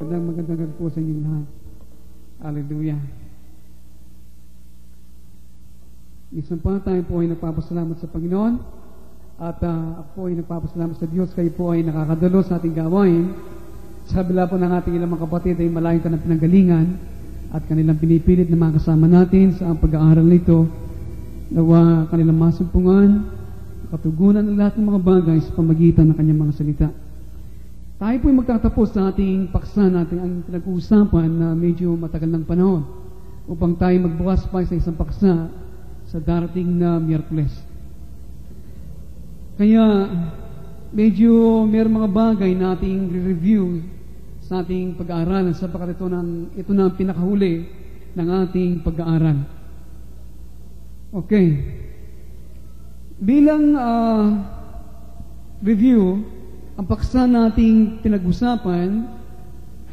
Magandang gabi po sa inyong lahat. Hallelujah. Isang pa tayo po ay nagpapasalamat sa Panginoon at ako po ay nagpapasalamat sa Diyos. Kayo po ay nakakadalo sa ating gawain. Sa kabila po ng ating ilang mga kapatid ay malayong ka ng pinanggalingan at kanilang pinipilit na makasama natin sa pag-aaral nito. Nawa kanilang masumpungan, katugunan ng lahat ng mga bagay sa pamagitan ng kanyang mga salita. Tayo po ay magtatapos sa ating paksa natin ang pinag-uusapan na medyo matagal ng panahon upang tayo magbukas pa sa isang paksa sa darating na Miyerkules. Kaya medyo mayroong mga bagay na ating re-review sa ating pag-aaral sapagkat ito na ang pinakahuli ng ating pag-aaral. Okay. Bilang review, ang paksa nating pinag-usapan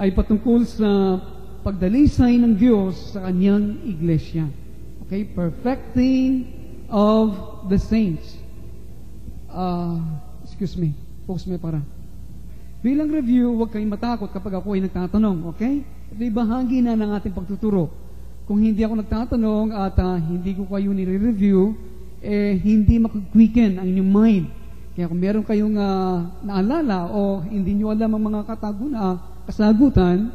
ay patungkol sa pagdalisay ng Diyos sa kanyang iglesia. Okay? Perfecting of the saints. Excuse me. Focus me para. Bilang review, huwag kayong matakot kapag ako ay nagtatanong. Okay? Ito'y bahagi na ng ating pagtuturo. Kung hindi ako nagtatanong at hindi ko kayo nire-review, hindi makag-quicken ang inyong mind. Kaya kung meron kayong naalala o hindi nyo alam ang mga kasagutan,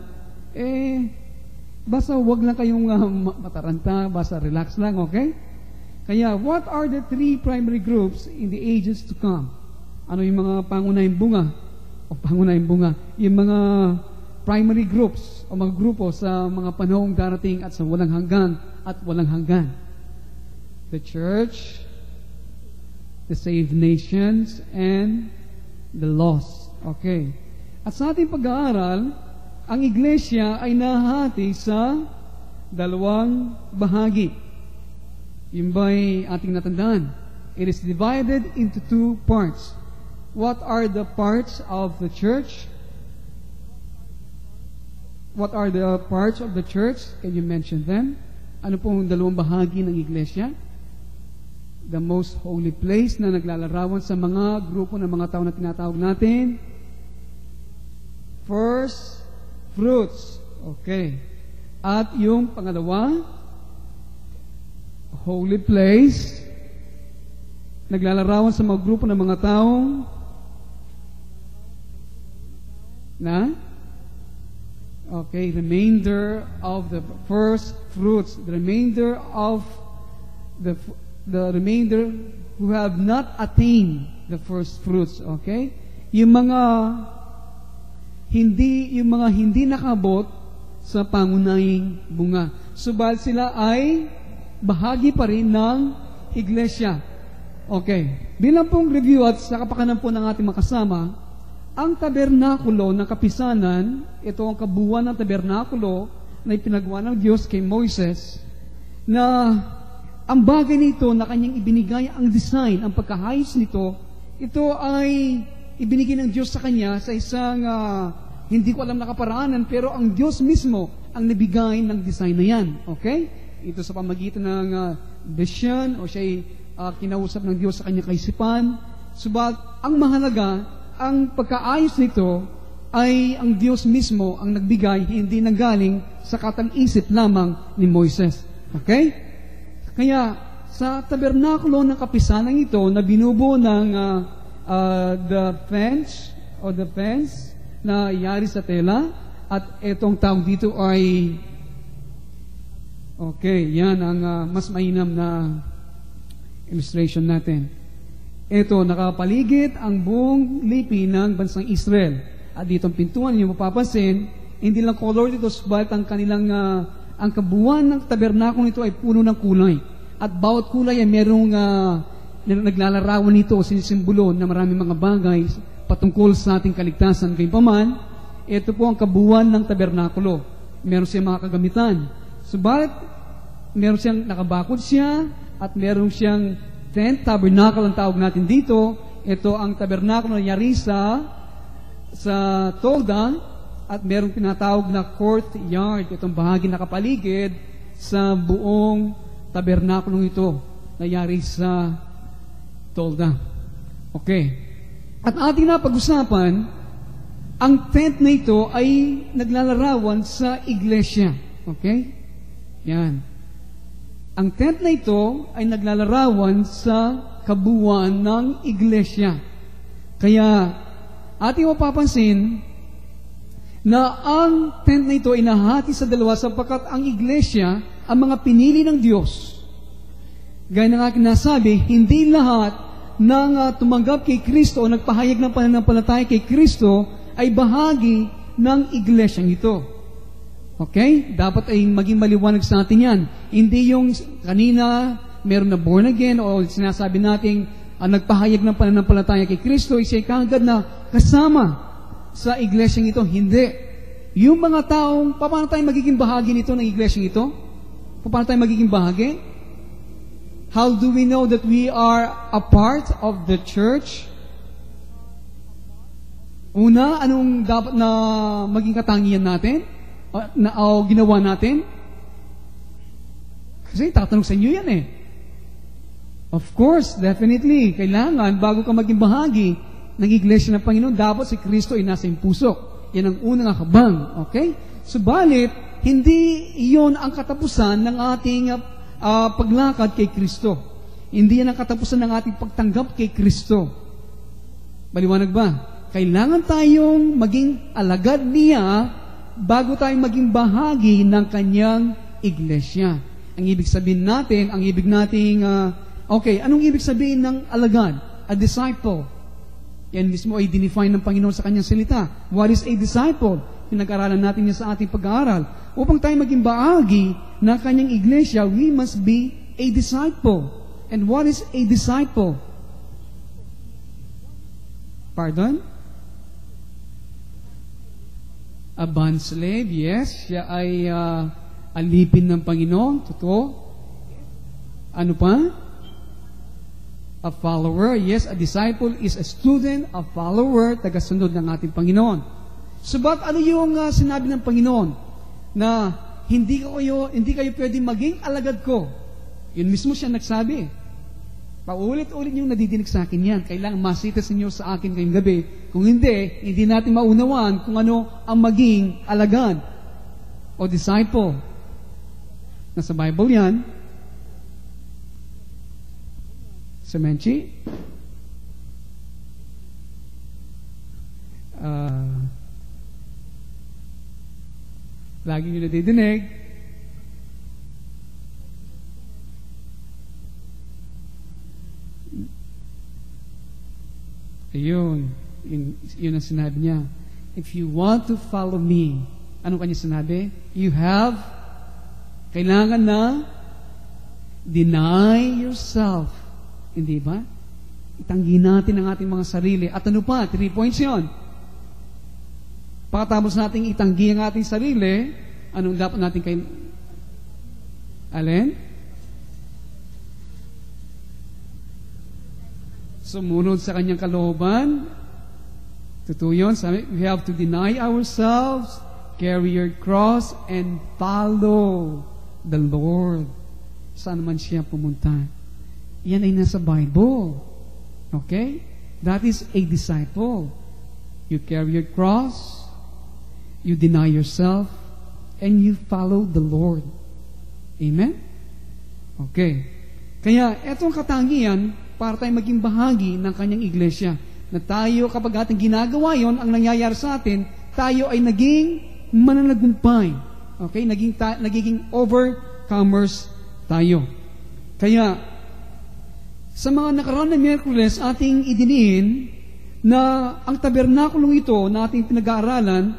basta wag lang kayong mataranta, basta relax lang, okay? Kaya, what are the three primary groups in the ages to come? Ano yung mga pangunahing bunga? Yung mga primary groups o mga grupo sa mga panahong darating at sa walang hanggan at walang hanggan. The church, the saved nations, and the lost. Okay. At sa ating pag-aaral, ang iglesia ay nahati sa dalawang bahagi. Yun ba'y ating natandaan? It is divided into two parts. What are the parts of the church? What are the parts of the church? Can you mention them? Ano pong dalawang bahagi ng iglesia? The most holy place na naglalarawan sa mga grupo ng mga tao na tinatawag natin. First fruits. Okay. At yung pangalawa, holy place, naglalarawan sa mga grupo ng mga taong remainder of the first fruits, the remainder of the remainder who have not attained the first fruits, okay? Yung mga hindi nakabot sa pangunahing bunga. Subalit sila ay bahagi pa rin ng iglesia. Okay. Bilang pong review at sa kapakanan po ng ating makasama, ang tabernakulo ng kapisanan, ito ang kabuuan ng tabernakulo na ipinagawa ng Diyos kay Moises, na ang bagay nito na kanyang ibinigay, ang design, ang pagkahayos nito, ito ay ibinigay ng Diyos sa kanya sa isang hindi ko alam na kaparaanan, pero ang Diyos mismo ang nabigay ng design na yan. Okay? Ito sa pamagitan ng vision o siya'y kinausap ng Diyos sa kanyang kaisipan. Subalit, ang mahalaga, ang pagkaayos nito ay ang Diyos mismo ang nagbigay, hindi nanggaling sa katang-isip lamang ni Moises. Okay? Kaya, sa tabernakulo ng kapisanan ito na binubuo ng the fence na yari sa tela, at etong tawag dito ay yan ang mas mainam na illustration natin. Ito, nakapaligid ang buong lipi ng bansang Israel. At dito ang pintuan, niyo mapapansin, hindi lang color dito, subalit ang kanilang ang kabuuan ng tabernakulo nito ay puno ng kulay. At bawat kulay ay merong naglalarawan nito o sinisimbolo na maraming mga bagay patungkol sa ating kaligtasan. Gayunpaman, ito po ang kabuuan ng tabernakulo. Meron siyang mga kagamitan. Subalit, meron siyang nakabakod siya at meron siyang tent, tabernacle ang tawag natin dito. Ito ang tabernakulo na yari sa tolda at merong tinatawag na courtyard. Itong bahagi nakapaligid sa buong tabernakulong ito na yari sa tolda. Okay. At ating napag-usapan ang tent na ito ay naglalarawan sa iglesia. Okay? Yan. Ang tent na ito ay naglalarawan sa kabuuan ng iglesia. Kaya, ating mapapansin na ang tent na ito ay nahati sa dalawa sapagkat ang iglesia, ang mga pinili ng Diyos. Gaya ng aking nasabi, hindi lahat ng tumanggap kay Kristo o nagpahayag ng pananampalataya kay Kristo ay bahagi ng iglesyang ito. Okay? Dapat ay maging maliwanag sa atin yan. Hindi yung kanina meron na born again o sinasabi natin nagpahayag ng pananampalataya kay Kristo, isa'y kaagad na kasama sa iglesyang ito. Hindi. Yung mga taong, paano tayo magiging bahagi nito ng iglesyang ito? Paano tayo magiging bahagi? How do we know that we are a part of the church? Una, anong dapat na maging katangian natin? O ginawa natin? Kasi tatanong sa inyo yan eh. Of course, definitely, kailangan bago ka maging bahagi ng iglesia ng Panginoon, dapat si Kristo ay nasa iyong puso. Yan ang unang hakbang. Okay? Subalit, hindi iyon ang katapusan ng ating paglakad kay Kristo. Hindi yan ang katapusan ng ating pagtanggap kay Kristo. Maliwanag ba? Kailangan tayong maging alagad niya bago tayong maging bahagi ng kanyang iglesia. Ang ibig sabihin natin, anong ibig sabihin ng alagad? A disciple. Yan mismo ay dinefine ng Panginoon sa kanyang salita. What is a disciple? Pinag-aralan natin yan sa ating pag-aaral. Upang tayo maging bahagi ng kanyang iglesia, we must be a disciple. And what is a disciple? Pardon? A bond slave, yes. Siya ay alipin ng Panginoon. Totoo. Ano pa? A follower. Yes, a disciple is a student, a follower, tagasunod ng ating Panginoon. Subat ano yung sinabi ng Panginoon? Na hindi kayo pwedeng maging alagad ko. Yun mismo siya nagsabi. Paulit-ulit yung nadidinig sa akin yan. Kailangan masitas ninyo sa akin ngayong gabi. Kung hindi natin maunawaan kung ano ang maging alagad o disciple. Nasa Bible yan. Sa Menchi. Lagi nyo nadidinig. Ayun. Yun ang sinabi niya. If you want to follow me, ano kanya sinabi? You have, kailangan na deny yourself. Hindi ba? Itanggi natin ang ating mga sarili. At ano pa? 3 points yun. Pagkatapos natin itanggi ang ating sarili, anong dapat natin alin? Sumunod sa kanyang kalooban. Totoo yun. We have to deny ourselves, carry your cross, and follow the Lord. Saan man siya pumunta. Yan ay nasa Bible. Okay? That is a disciple. You carry your cross, you deny yourself, and you follow the Lord. Amen? Okay. Kaya, etong katangian, para tayo maging bahagi ng kanyang iglesia. Na tayo, kapag ating ginagawa yon, ang nangyayari sa atin, tayo ay naging mananagumpay. Okay? Nagiging overcomers tayo. Kaya, sa mga nakaraan na Miyerkules, ating idiniin na ang tabernakulong ito na ating pinag-aaralan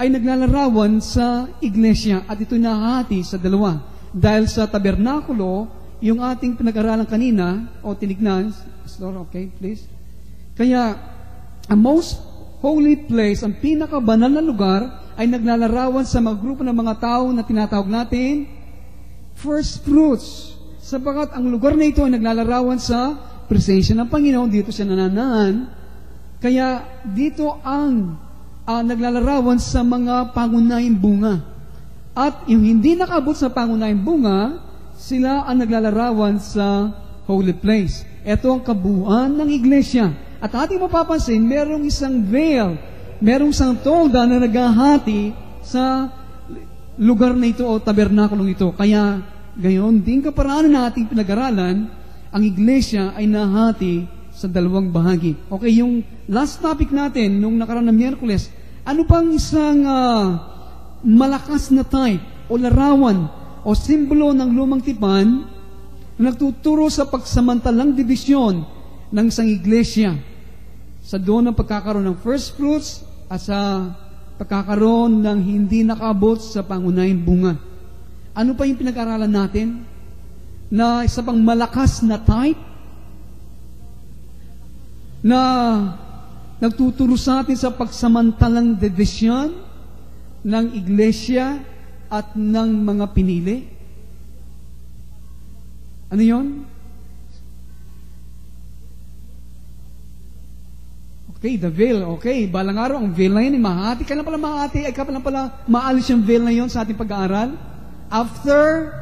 ay naglalarawan sa iglesia at ito nahati sa dalawa. Dahil sa tabernakulo, yung ating pinag-aralan kanina, o tinignan, Pastor, okay, please. Kaya, ang most holy place, ang pinakabanal na lugar, ay naglalarawan sa mga grupo ng mga tao na tinatawag natin first fruits. Sapagat ang lugar na ito ay naglalarawan sa presensya ng Panginoon, dito siya nananaan. Kaya, dito ang naglalarawan sa mga pangunahing bunga. At yung hindi nakabot sa pangunahing bunga, sila ang naglalarawan sa holy place. Ito ang kabuuan ng iglesia. At ating mapapansin, merong isang veil merong isang tolda na naghahati sa lugar na ito o tabernakulong ito. Kaya, gayon, din kaparaanan na ating pinag-aralan, ang iglesia ay nahati sa dalawang bahagi. Okay, yung last topic natin, nung nakaraan na Miyerkules, ano pang isang malakas na type o larawan o simbolo ng lumang tipan na nagtuturo sa pagsamantalang dibisyon ng isang iglesia sa doon ng pagkakaroon ng first fruits at sa pagkakaroon ng hindi nakaabot sa pangunahing bunga. Ano pa yung pinag-aralan natin na isa pang malakas na type na nagtuturo sa atin sa pagsamantalang division ng iglesia at ng mga pinili? Ano yon? Okay, the veil. Okay, balang araw, ang veil na yun, mahati ka lang pala mahati, ay ka lang pala maalis yung veil na yun sa ating pag-aaral. After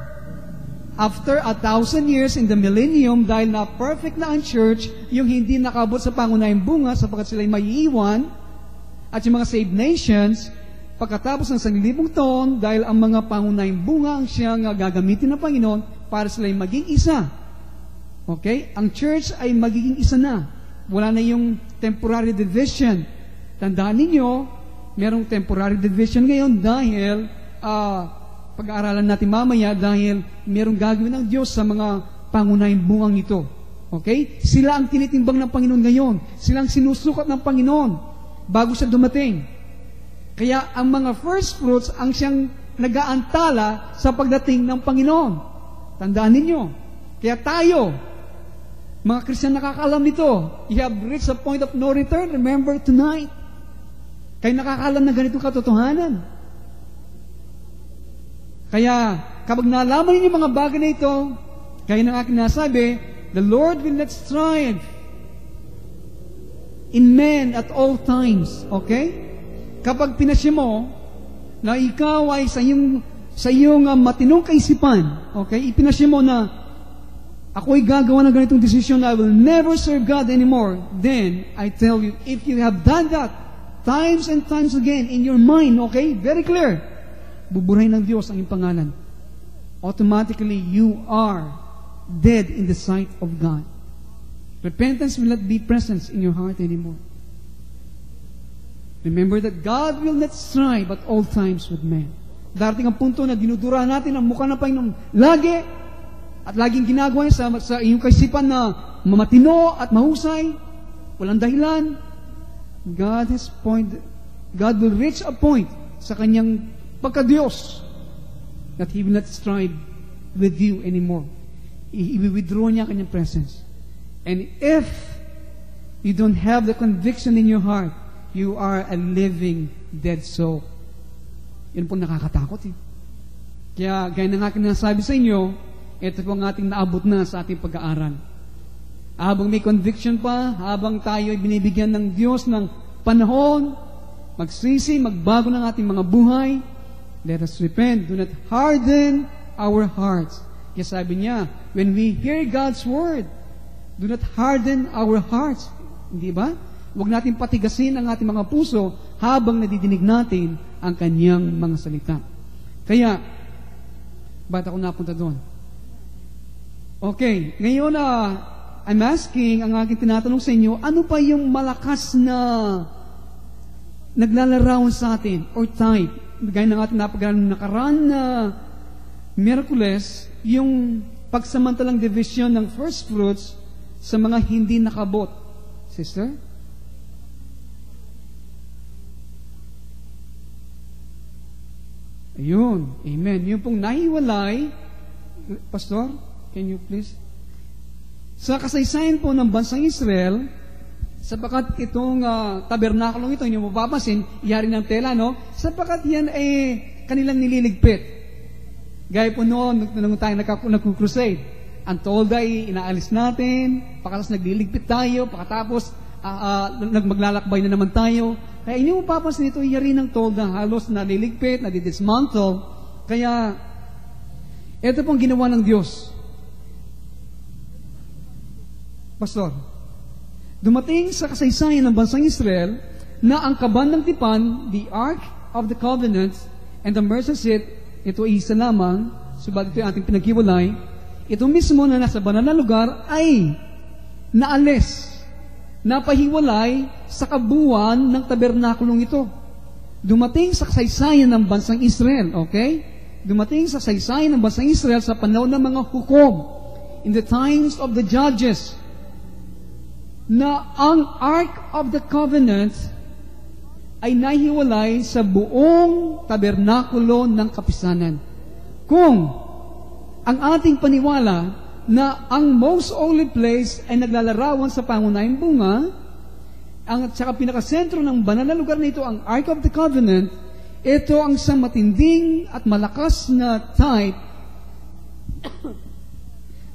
1,000 years in the millennium, dahil na perfect na ang church, yung hindi nakabot sa pangunahing bunga sapagkat sila'y maiiwan, at yung mga saved nations, pagkatapos ng 1,000 taon, dahil ang mga pangunahing bunga ang siyang gagamitin ng Panginoon para sila'y maging isa. Okay? Ang church ay magiging isa na. Wala na yung temporary division. Tandaan ninyo, merong temporary division ngayon dahil pag-aaralan natin mamaya dahil merong gagawin ng Diyos sa mga pangunahing bungang ito. Okay? Sila ang tinitimbang ng Panginoon ngayon. Sila ang sinusukat ng Panginoon bago siya dumating. Kaya ang mga first fruits ang siyang nag-aantala sa pagdating ng Panginoon. Tandaan ninyo. Kaya tayo, mga Kristiyan nakakaalam nito. You have reached a point of no return. Remember tonight. Kayo nakakaalam na ganitong katotohanan. Kaya, kapag nalaman ninyo mga bagay na ito, kaya ng aking nasabi, the Lord will not strive in men at all times. Okay? Kapag pinasya mo na ikaw ay sa iyong matinong kaisipan, okay? Ipinasya mo na ako'y gagawa ng ganitong desisyon, I will never serve God anymore. Then, I tell you, if you have done that times and times again in your mind, okay? Very clear. Buburahin ng Diyos ang iyong pangalan. Automatically, you are dead in the sight of God. Repentance will not be present in your heart anymore. Remember that God will not strive at all times with men. Darating ang punto na dinudura natin ang mukha ng Panginoon lagi at laging ginagawa niya sa iyong kaisipan na mamatino at mahusay, walang dahilan. God will reach a point sa kanyang pagka-Diyos that He will not strive with you anymore. He will withdraw niya kanyang presence. And if you don't have the conviction in your heart, you are a living dead soul. Yan po nakakatakot eh. Kaya gaya ng aking nasabi sa inyo, ito po ang ating naabot na sa ating pag-aaral. Habang may conviction pa, habang tayo ay binibigyan ng Diyos ng panahon, magsisi, magbago ng ating mga buhay, let us repent. Do not harden our hearts. Kaya sabi niya, when we hear God's word, do not harden our hearts. Hindi ba? Huwag natin patigasin ang ating mga puso habang nadidinig natin ang kanyang mga salita. Kaya, ba't ako napunta doon? Okay, ngayon I'm asking, ang aking tinatanong sa inyo, ano pa yung malakas na naglalarawan sa atin or type? Gaya ng ating napag-aralan nakaraan na Miyerkules, yung pagsamantalang division ng first fruits sa mga hindi nakabot. Sister? Ayun. Amen. Yung pong nahiwalay, Pastor, can you please? Sa kasaysayan po ng bansang Israel, sapagkat itong tabernakulong ito, hindi mo mapapansin, iyari ng tela, no? Sapagkat yan kanilang nililigpit. Gaya po noon, nung tayo nagkukrusade, ang tolda ay inaalis natin, pagkatapos nagliligpit tayo, pagkatapos maglalakbay na naman tayo. Kaya hindi mo papansin ito, iyari ng tolda, halos naliligpit, nadidismantle. Kaya, ito pong ginawa ng Diyos. Pastor, dumating sa kasaysayan ng bansang Israel na ang kaban ng tipan, the Ark of the Covenant, and the mercy seat, ito ay isa lamang, subalit ito yung ating pinaghiwalay, ito mismo na nasa banal na lugar ay naalis, napahiwalay sa kabuuan ng tabernakulong ito. Dumating sa kasaysayan ng bansang Israel, okay? Dumating sa kasaysayan ng bansang Israel sa panahon ng mga hukom, in the times of the judges, na ang Ark of the Covenant ay nahiwalay sa buong tabernakulo ng kapisanan. Kung ang ating paniwala na ang most holy place ay naglalarawan sa pangunahing bunga, ang tsaka pinakasentro ng banal na lugar na ito, ang Ark of the Covenant, ito ang isang matinding at malakas na type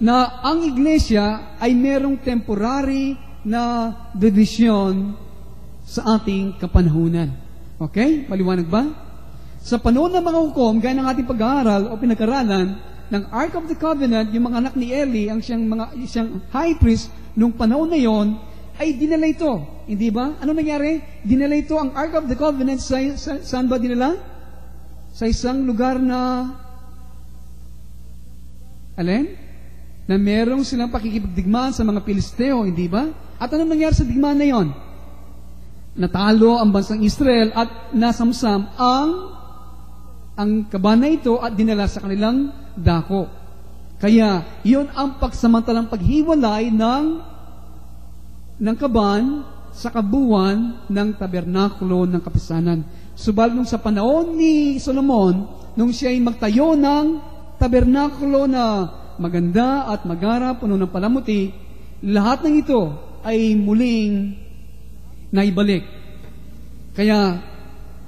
na ang iglesia ay merong temporary na division sa ating kapanahunan. Okay? Maliwanag ba? Sa panahon ng mga hukom, gaya ng ating pag-aaral o pinag-aralan, ng Ark of the Covenant, yung mga anak ni Eli, ang siyang high priest, nung panahon na yon, ay dinala ito. Hindi ba? Ano nangyari? Dinala ito, ang Ark of the Covenant, saan ba dinala? Sa isang lugar na, alin? Na merong silang pakikipagdigmaan sa mga Pilisteo, hindi ba? At anong nangyari sa digmaan na yon? Natalo ang bansang Israel at nasamsam ang kaban na ito at dinala sa kanilang dako. Kaya, yun ang pagsamantalang paghiwalay ng kaban sa kabuuan ng tabernakulo ng kapisanan. Subalit nung sa panahon ni Solomon, nung siya ay magtayo ng tabernakulo na maganda at magara, puno ng palamuti, lahat ng ito ay muling naibalik. Kaya,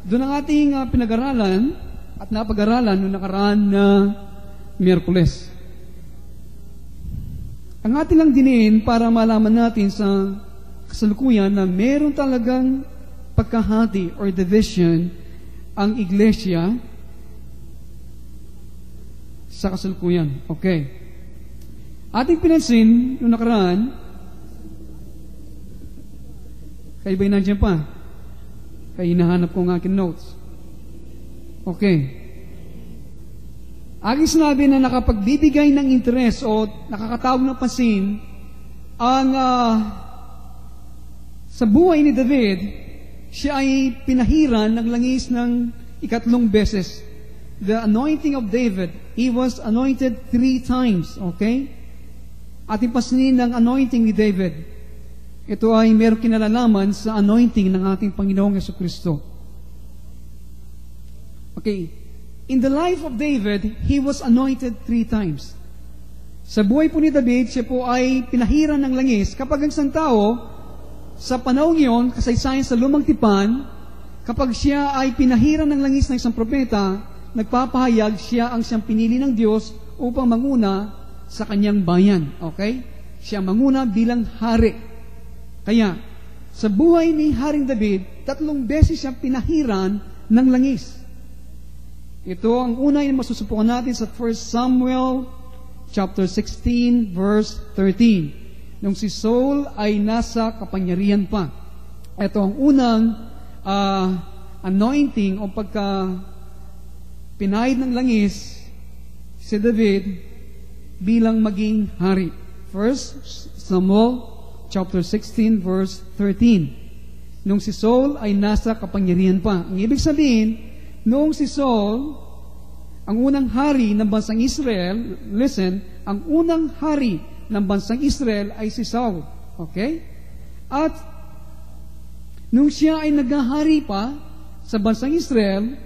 doon ang ating pinag-aralan at napag-aralan noong nakaraan na Miyerkules. Ang atin lang dinin para malaman natin sa kasalukuyan na meron talagang pagkahati or division ang iglesia sa kasalukuyan. Okay. Ating pinansin noong nakaraan, kayo ba'y nandiyan pa? Kaya hinahanap ko ang aking notes. Okay. Aking sinabi na nakapagbibigay ng interes o nakakatawag ng pansin ang sa buhay ni David, siya ay pinahiran ng langis ng ikatlong beses. The anointing of David, he was anointed 3 times. Okay? Ating pasinin ng anointing ni David. Ito ay meron kinalalaman sa anointing ng ating Panginoong Jesucristo. Okay. In the life of David, he was anointed 3 times. Sa buhay po ni David, siya po ay pinahiran ng langis. Kapag ang isang tao, sa panahon yun, kasaysayan sa lumang tipan, kapag siya ay pinahiran ng langis ng isang propeta, nagpapahayag siya ang siyang pinili ng Diyos upang manguna sa kanyang bayan. Okay? Siya manguna bilang hari. Kaya, sa buhay ni Haring David, 3 beses siyang pinahiran ng langis. Ito ang una yung masusubukan natin sa 1 Samuel chapter 16 verse 13. Nung si Saul ay nasa kapangyarihan pa. Ito ang unang anointing o pagka pinahid ng langis si David bilang maging hari. 1 Samuel chapter 16 verse 13. Nung si Saul ay nasa kapangyarihan pa. Ang ibig sabihin, noong si Saul, ang unang hari ng bansang Israel, listen, ang unang hari ng bansang Israel ay si Saul. Okay? At nung siya ay naghahari pa sa bansang Israel,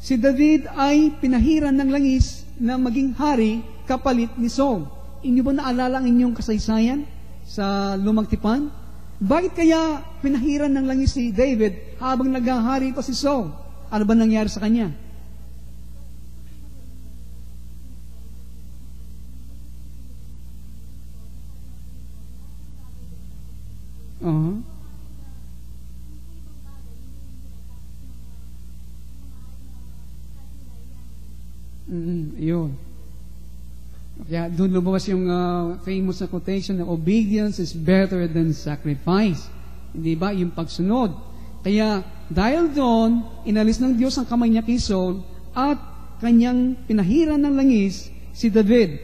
si David ay pinahiran ng langis na maging hari kapalit ni Saul. Inyo ba naalala ang inyong kasaysayan sa lumang tipan? Bakit kaya pinahiran ng langis si David habang naghahari pa si Saul? Ano ba nangyari sa kanya? Yun. Kaya doon lumabas yung famous na quotation na obedience is better than sacrifice. Hindi ba? Yung pagsunod. Kaya dahil doon, inalis ng Diyos ang kamay niya kay Saul at kanyang pinahiran ng langis si David.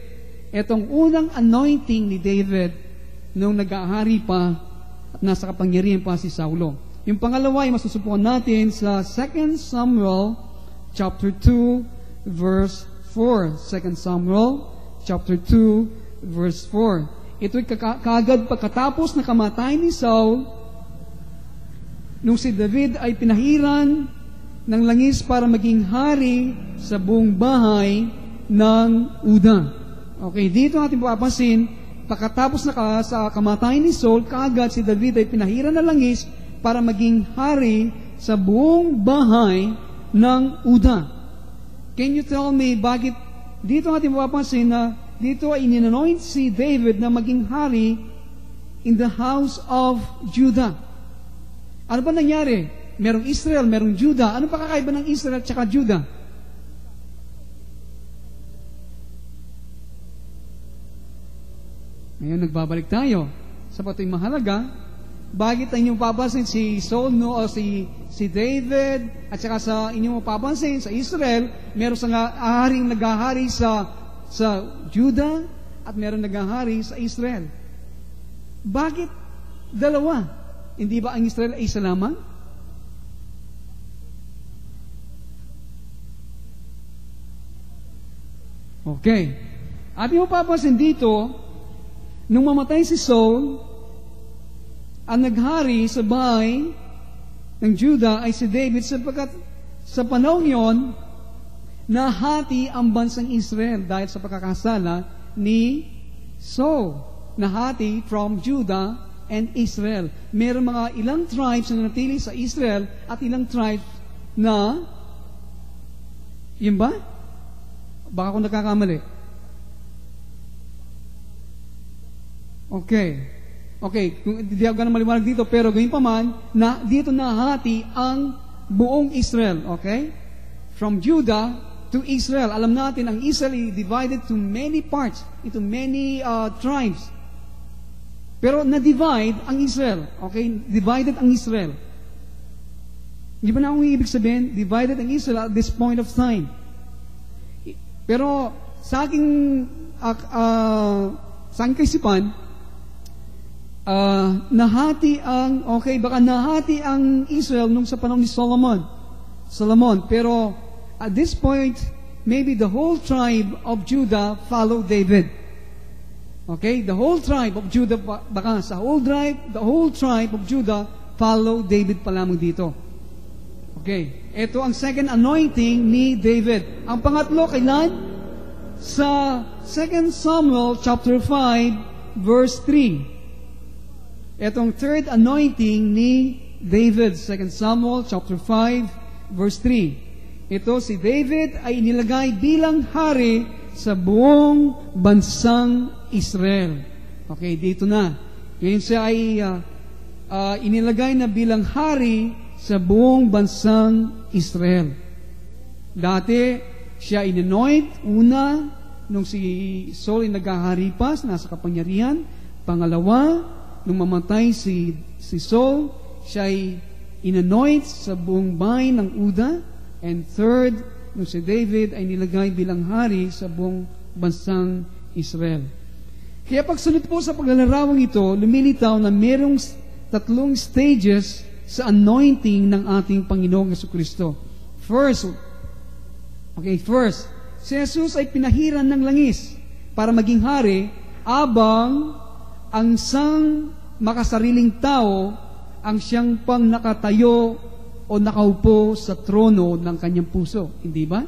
Etong unang anointing ni David nung nag-aahari pa at nasa kapangyarihan pa si Saulo. Yung pangalawa ay masusubukan natin sa 2 Samuel chapter 2 verse 4. 2 Samuel chapter 2 verse 4. Ito'y kaagad pagkatapos na kamatay ni Saul, nung si David ay pinahiran ng langis para maging hari sa buong bahay ng Uda. Okay, dito natin papapansin, pagkatapos na sa kamatayan ni Saul, kaagad si David ay pinahiran ng langis para maging hari sa buong bahay ng Uda. Can you tell me bakit dito natin papapansin na dito ay inanoint si David na maging hari in the house of Judah? Ano ba nangyari? Merong Israel, merong Judah. Ano pa kakaiba ng Israel at saka Judah? Ngayon, nagbabalik tayo sa patuloy mahalaga. Bakit ang inyong papansin si Saul, no, o si David, at saka sa inyong papansin sa Israel, meron sa haring naghahari sa Judah at meron naghahari sa Israel. Bakit dalawa? Hindi ba ang Israel ay isa lamang? Okay. At yung papansin dito, nung mamatay si Saul, ang naghari sa bahay ng Judah ay si David sapagkat sa panahon yon, nahati ang bansang Israel dahil sa pagkakasala ni Saul. Nahati from Judah and Israel. Meron mga ilang tribes na natili sa Israel at ilang tribes na, yun ba? Baka ako nagkakamali. Okay, kung hindi ako ganang maliwanag dito, pero ganyan pa man, na dito nahati ang buong Israel, okay? From Judah to Israel. Alam natin, ang Israel is divided to many parts, into many tribes. Pero na-divide ang Israel, okay? Divided ang Israel. Hindi ba na akong ibig sabihin? Divided ang Israel at this point of time. Pero sa aking kaisipan, nahati ang Israel nung sa panahon ni Solomon. Pero at this point, maybe the whole tribe of Judah followed David. Okay, the whole tribe of Judah, baka sa the whole tribe of Judah followed David pa lamang dito. Okay, ito ang second anointing ni David. Ang pangatlo, kailan? Sa 2 Samuel chapter 5 verse 3. Itong third anointing ni David, 2 Samuel chapter 5 verse 3. Ito si David ay inilagay bilang hari sa buong bansang Israel. Okay, dito na. Ngayon siya ay inilagay na bilang hari sa buong bansang Israel. Dati, siya inanoint, una, nung si Saul ay naghahari pa, nasa kapangyarihan. Pangalawa, nung mamatay si Saul, siya ay inanoint sa buong bahay ng Uda. And third, nung si David ay nilagay bilang hari sa buong bansang Israel. Kaya pagsunod po sa paglalarawang ito, lumilitaw na merong tatlong stages sa anointing ng ating Panginoong Jesucristo. First, si Jesus ay pinahiran ng langis para maging hari, abang ang isang makasariling tao ang siyang pang nakatayo o nakaupo sa trono ng kanyang puso. Hindi ba?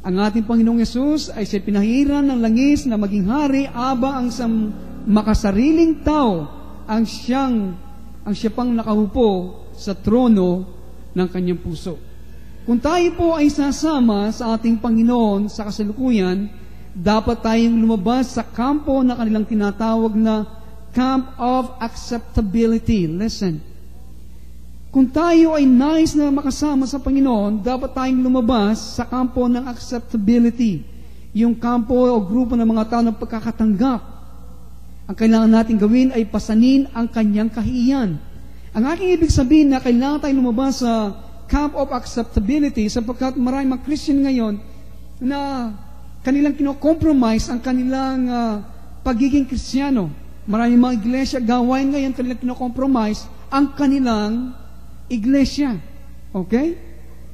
Ang ating Panginoong Yesus ay siya pinahiran ng langis na maging hari, aba ang isang makasariling tao ang siya pang nakaupo sa trono ng kanyang puso. Kung tayo po ay sasama sa ating Panginoon sa kasalukuyan, dapat tayong lumabas sa kampo na kanilang tinatawag na camp of acceptability. Listen. Kung tayo ay nais na makasama sa Panginoon, dapat tayong lumabas sa kampo ng acceptability. Yung kampo o grupo ng mga tao ng pagkakatanggap. Ang kailangan natin gawin ay pasanin ang kanyang kahihiyan. Ang aking ibig sabihin na kailangan tayo lumabas sa camp of acceptability sapagkat maraming mga Christian ngayon na kanilang kino-compromise ang kanilang pagiging Kristiyano. Maraming mga iglesia gawain ngayon kanilang kino-compromise ang kanilang iglesia. Okay?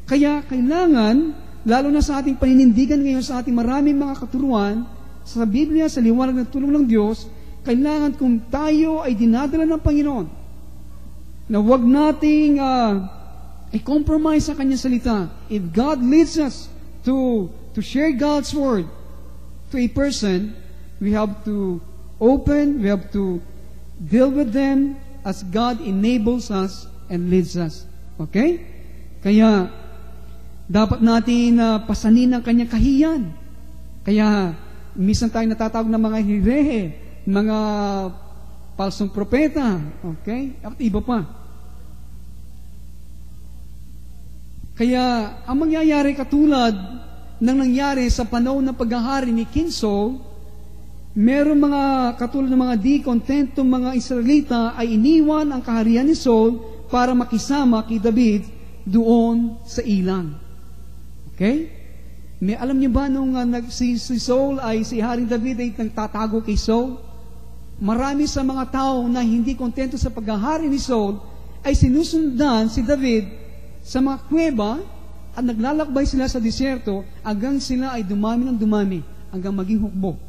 Kaya kailangan, lalo na sa ating paninindigan ngayon sa ating maraming mga katuruan, sa Biblia, sa liwanag ng tulong ng Diyos, kailangan kung tayo ay dinadala ng Panginoon, na huwag nating i-compromise sa Kanyang salita. If God leads us to share God's Word to a person, we have to open, we have to deal with them as God enables us and leads us. Okay? Kaya, dapat natin pasanin ang Kanyang kahiyan. Kaya, minsan tayo natatawag ng mga hirehe, mga palsong propeta, okay? At iba pa. Kaya, ang mangyayari katulad ng nangyari sa panahon ng paghahari ni King Saul, meron mga katulad ng mga di kontentong mga Israelita ay iniwan ang kaharian ni Saul para makisama kay David doon sa ilang. Okay? May alam niyo ba nung si Saul ay si Haring David ay nagtatago kay Saul? Marami sa mga tao na hindi kontento sa paghahari ni Saul ay sinusundan si David sa mga kuweba at naglalakbay sila sa disyerto hanggang sila ay dumami ng dumami hanggang maging hukbo.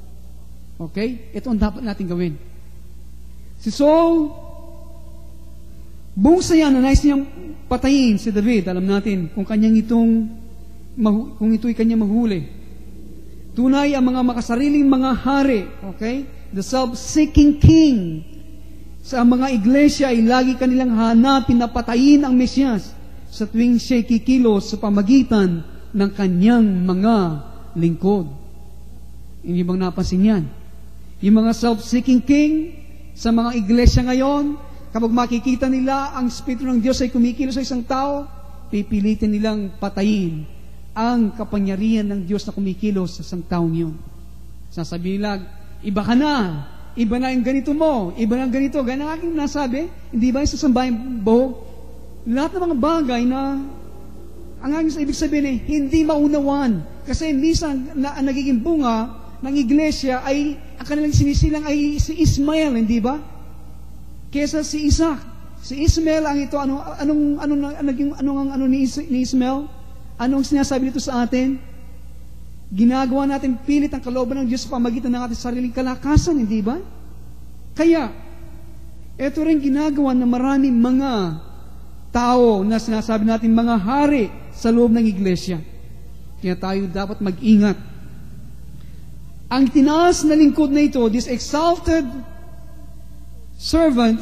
Okay? Ito ang dapat natin gawin. Si Saul, buong saya na nais niyang patayin si David. Alam natin kung ito'y kanyang mahuli. Tunay ang mga makasariling mga hari, okay? The self-seeking king. Sa mga iglesia ay lagi kanilang hanapin na patayin ang Mesiyas sa tuwing siya'y kikilos sa pamagitan ng kanyang mga lingkod. Hindi bang napansin yan? Yung mga self-seeking king sa mga iglesia ngayon, kapag makikita nila ang Espiritu ng Diyos ay kumikilos sa isang tao, pipilitin nilang patayin ang kapangyarihan ng Diyos na kumikilos sa isang taong yun. Sasabihin lang, iba ka na, iba na yung ganito mo, iba na yung ganito. Ganyan ang aking nasabi, hindi ba yung sasambahin buhok? Lahat ng mga bagay na ang aking ibig sabihin hindi maunawan. Kasi minsan ang nagiging bunga ng iglesia ay ang kanilang sinisilang ay si Ismael, hindi ba? Kesa si Isaac. Si Ismael ang ito, anong ni Ismael? Anong sinasabi nito sa atin? Ginagawa natin pilit ang kalooban ng Diyos sa pamagitan ng ating sariling kalakasan, hindi ba? Kaya, ito rin ginagawa ng maraming mga tao na sinasabi natin mga hari sa loob ng iglesia. Kaya tayo dapat mag-ingat. Ang tinaas na lingkod na ito, this exalted servant,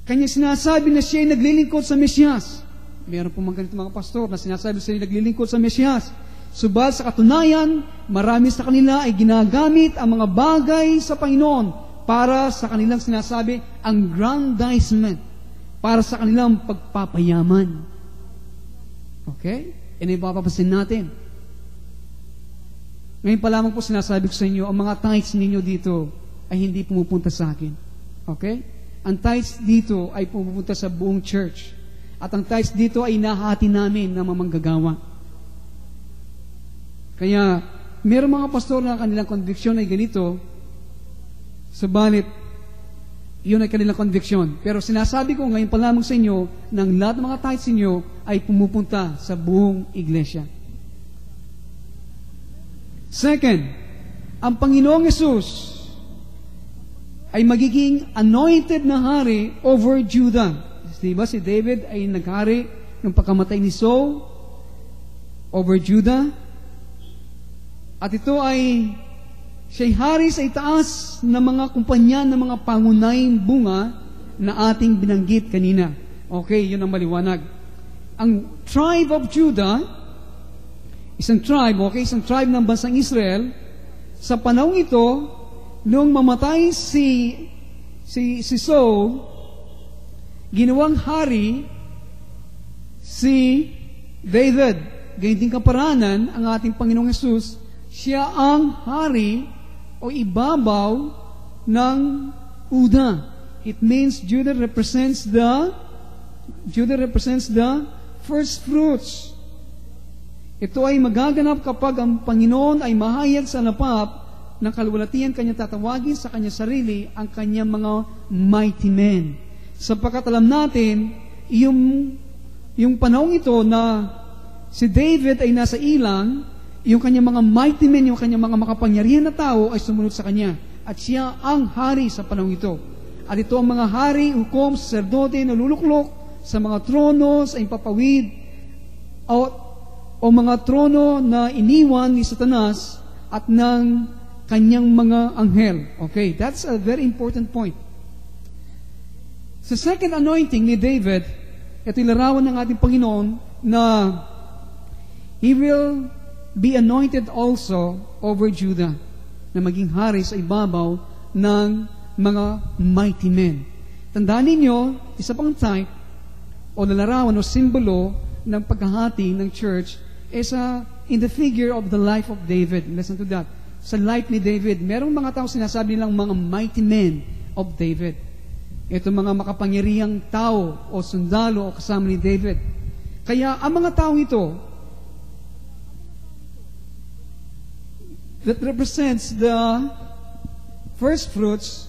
kanya sinasabi na siya ay naglilingkod sa Mesiyas. Meron po mga ganito mga pastor na sinasabi siya ay naglilingkod sa Mesiyas. Subalit sa katunayan, marami sa kanila ay ginagamit ang mga bagay sa Panginoon para sa kanilang sinasabi ang aggrandizement, para sa kanilang pagpapayaman. Okay? Yan ay papapasin natin. Ngayon pa lamang po sinasabi ko sa inyo, ang mga tithes ninyo dito ay hindi pumupunta sa akin. Okay? Ang tithes dito ay pumupunta sa buong church. At ang tithes dito ay nahati namin ng mamanggagawa. Kaya, mayroong mga pastor na kanilang conviction ay ganito, subalit, yun ay kanilang conviction. Pero sinasabi ko ngayon pa lamang sa inyo, ng lahat ng mga tithes inyo ay pumupunta sa buong iglesia. Second, ang Panginoong Yesus ay magiging anointed na hari over Judah. Diba si David ay naghari ng pagkamatay ni Saul over Judah. At ito ay siya'y hari sa itaas ng mga kumpanya ng mga pangunahing bunga na ating binanggit kanina. Okay, yun ang maliwanag. Ang tribe of Judah, isang tribe ng bansang Israel, sa panahong ito, noong mamatay si Saul, ginawang hari si David. Ganyan din kaparanan ang ating Panginoong Yesus, siya ang hari o ibabaw ng Uda. it means Judah represents the first fruits. Ito ay magaganap kapag ang Panginoon ay mahayag sa napap ng kaluwalhatian, kanya tatawagin sa kanya sarili ang kanyang mga mighty men. Sapagkat alam natin, yung panahon ito na si David ay nasa ilang, yung kanyang mga mighty men, yung kanyang mga makapangyarihan na tao ay sumunod sa kanya. At siya ang hari sa panahon ito. At ito ang mga hari, hukom, saserdote na luluklok sa mga trono, sa impapawid, o mga trono na iniwan ni Satanas at ng kanyang mga anghel. Okay, that's a very important point. Sa second anointing ni David, ito ilarawan ng ating Panginoon na He will be anointed also over Judah na maging hari sa ibabaw ng mga mighty men. Tandaan ninyo, isa pang type o lalarawan o simbolo ng paghahati ng church is in the figure of the life of David. Listen to that. Sa life ni David, merong mga tao sinasabi nilang mga mighty men of David. Ito mga makapangyarihang tao o sundalo o kasama ni David. Kaya ang mga tao ito that represents the first fruits,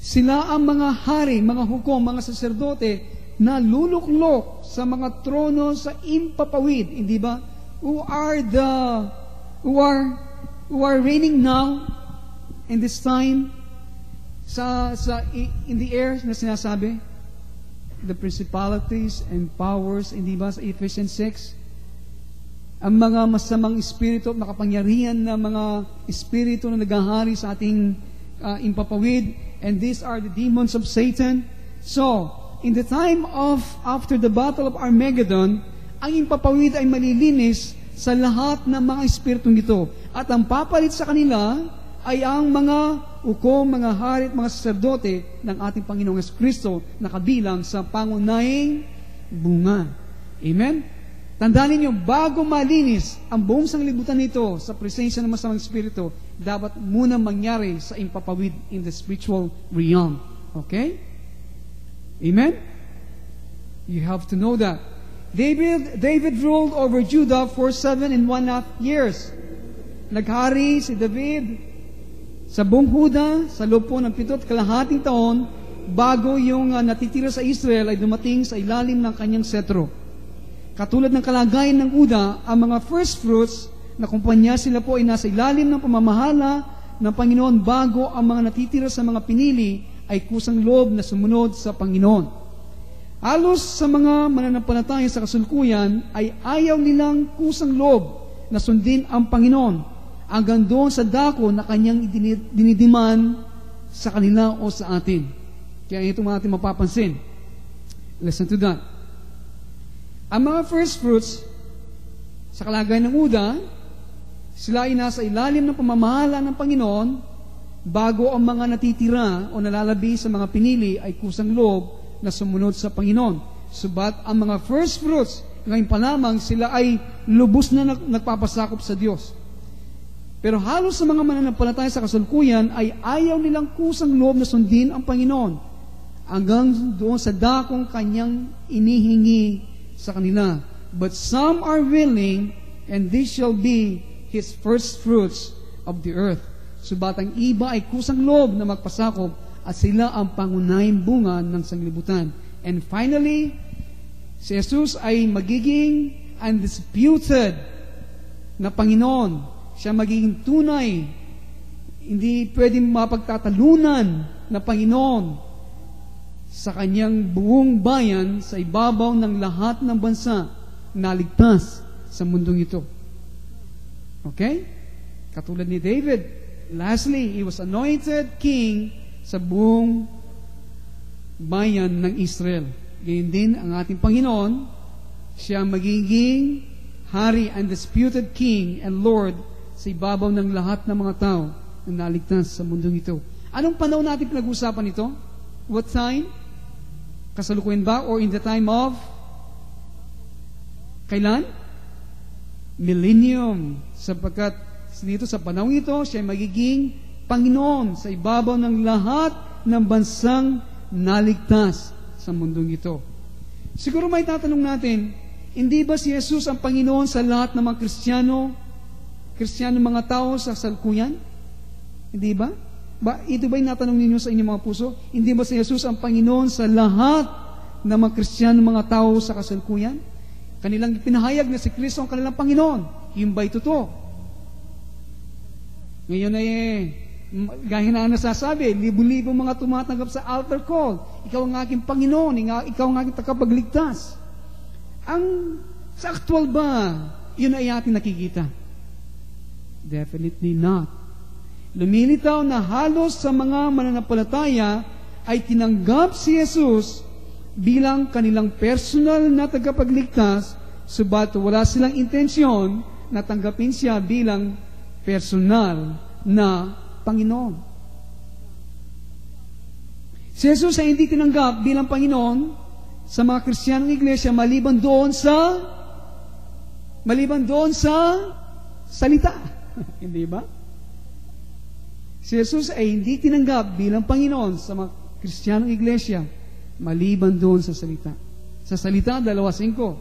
sila ang mga hari, mga hukom, mga saserdote na luluklok sa mga trono sa impapawid, hindi ba? Who are reigning now in this time in the air na sinasabi, the principalities and powers, hindi ba sa Ephesians 6? Ang mga masamang espiritu, makapangyarihan na mga espiritu na naghahari sa ating impapawid, and these are the demons of Satan. So, in the time of after the battle of Armageddon, ang impapawid ay malilinis sa lahat ng mga espiritong ito. At ang papalit sa kanila ay ang mga hukom, mga hari at mga saserdote ng ating Panginoong Kristo na kabilang sa pangunahing bunga. Amen? Tandaan ninyo, bago malinis ang buong sanglibutan nito sa presensya ng masamang espiritu, dapat muna mangyari sa impapawid in the spiritual realm. Okay? Amen? You have to know that. David ruled over Judah for 7.5 years. Naghari si David sa buong Huda sa loob po ng 7.5 taon bago yung natitira sa Israel ay dumating sa ilalim ng kanyang setro. Katulad ng kalagayan ng Uda, ang mga first fruits na kumpanya, sila po ay nasa ilalim ng pamamahala ng Panginoon bago ang mga natitira sa mga pinili ay kusang loob na sumunod sa Panginoon. Halos sa mga mananampalataya sa kasulkuyan ay ayaw nilang kusang loob na sundin ang Panginoon hanggang doon sa dako na kanyang dinidiman sa kanila o sa atin. Kaya ito mga ating mapapansin. Listen to that. Ang mga first fruits sa kalagayan ng Uda, sila ay nasa ilalim ng pamamahala ng Panginoon bago ang mga natitira o nalalabi sa mga pinili ay kusang loob na sumunod sa Panginoon. Subat ang mga first fruits, ngayon pa lamang sila ay lubos na nagpapasakop sa Diyos. Pero halos sa mga mananampalataya sa kasulkuyan ay ayaw nilang kusang loob na sundin ang Panginoon hanggang doon sa dakong kanyang inihingi sa kanila. But some are willing, and this shall be His first fruits of the earth. Subat ang iba ay kusang loob na magpasakop at sila ang pangunahing bunga ng sanglibutan. And finally, si Jesus ay magiging undisputed na Panginoon. Siya magiging tunay, hindi pwedeng mapagtatalunan na Panginoon sa kanyang buong bayan sa ibabaw ng lahat ng bansa na ligtas sa mundong ito. Okay? Katulad ni David. Lastly, he was anointed king sa buong bayan ng Israel. Gayun din ang ating Panginoon, siya magiging hari and disputed king and Lord sa ibabaw ng lahat ng mga tao na naligtas sa mundong ito. Anong panahon natin pinag-usapan ito? What time? Kasalukuyan ba? Or in the time of? Kailan? Millennium. Sapagkat dito sa panahon ito, siya magiging Panginoon sa ibabaw ng lahat ng bansang naligtas sa mundong ito. Siguro may tatanong natin, hindi ba si Jesus ang Panginoon sa lahat ng mga Kristiyano mga tao sa salkuyan? Hindi ba? Ito ba yung natanong ninyo sa inyong mga puso? Hindi ba si Jesus ang Panginoon sa lahat ng mga Kristiyano mga tao sa kasalkuyan? Kanilang pinahayag na si Kristo ang kanilang Panginoon. Yung ba'y totoo? Ngayon ay gaya na nasasabi, libo-libo mga tumatanggap sa altar call. Ikaw ang aking Panginoon, ikaw ang aking tagapagligtas. Sa actual ba, yun ay ating nakikita? Definitely not. Lumilitaw na halos sa mga mananampalataya ay tinanggap si Jesus bilang kanilang personal na tagapagligtas, subalit wala silang intensyon na tanggapin siya bilang personal na Panginoon. Si Jesus ay hindi tinanggap bilang Panginoon sa mga Kristiyanong iglesia maliban doon sa salita. Hindi ba? Si Jesus ay hindi tinanggap bilang Panginoon sa mga Kristiyanong iglesia maliban doon sa salita. Sa salita, 2:5.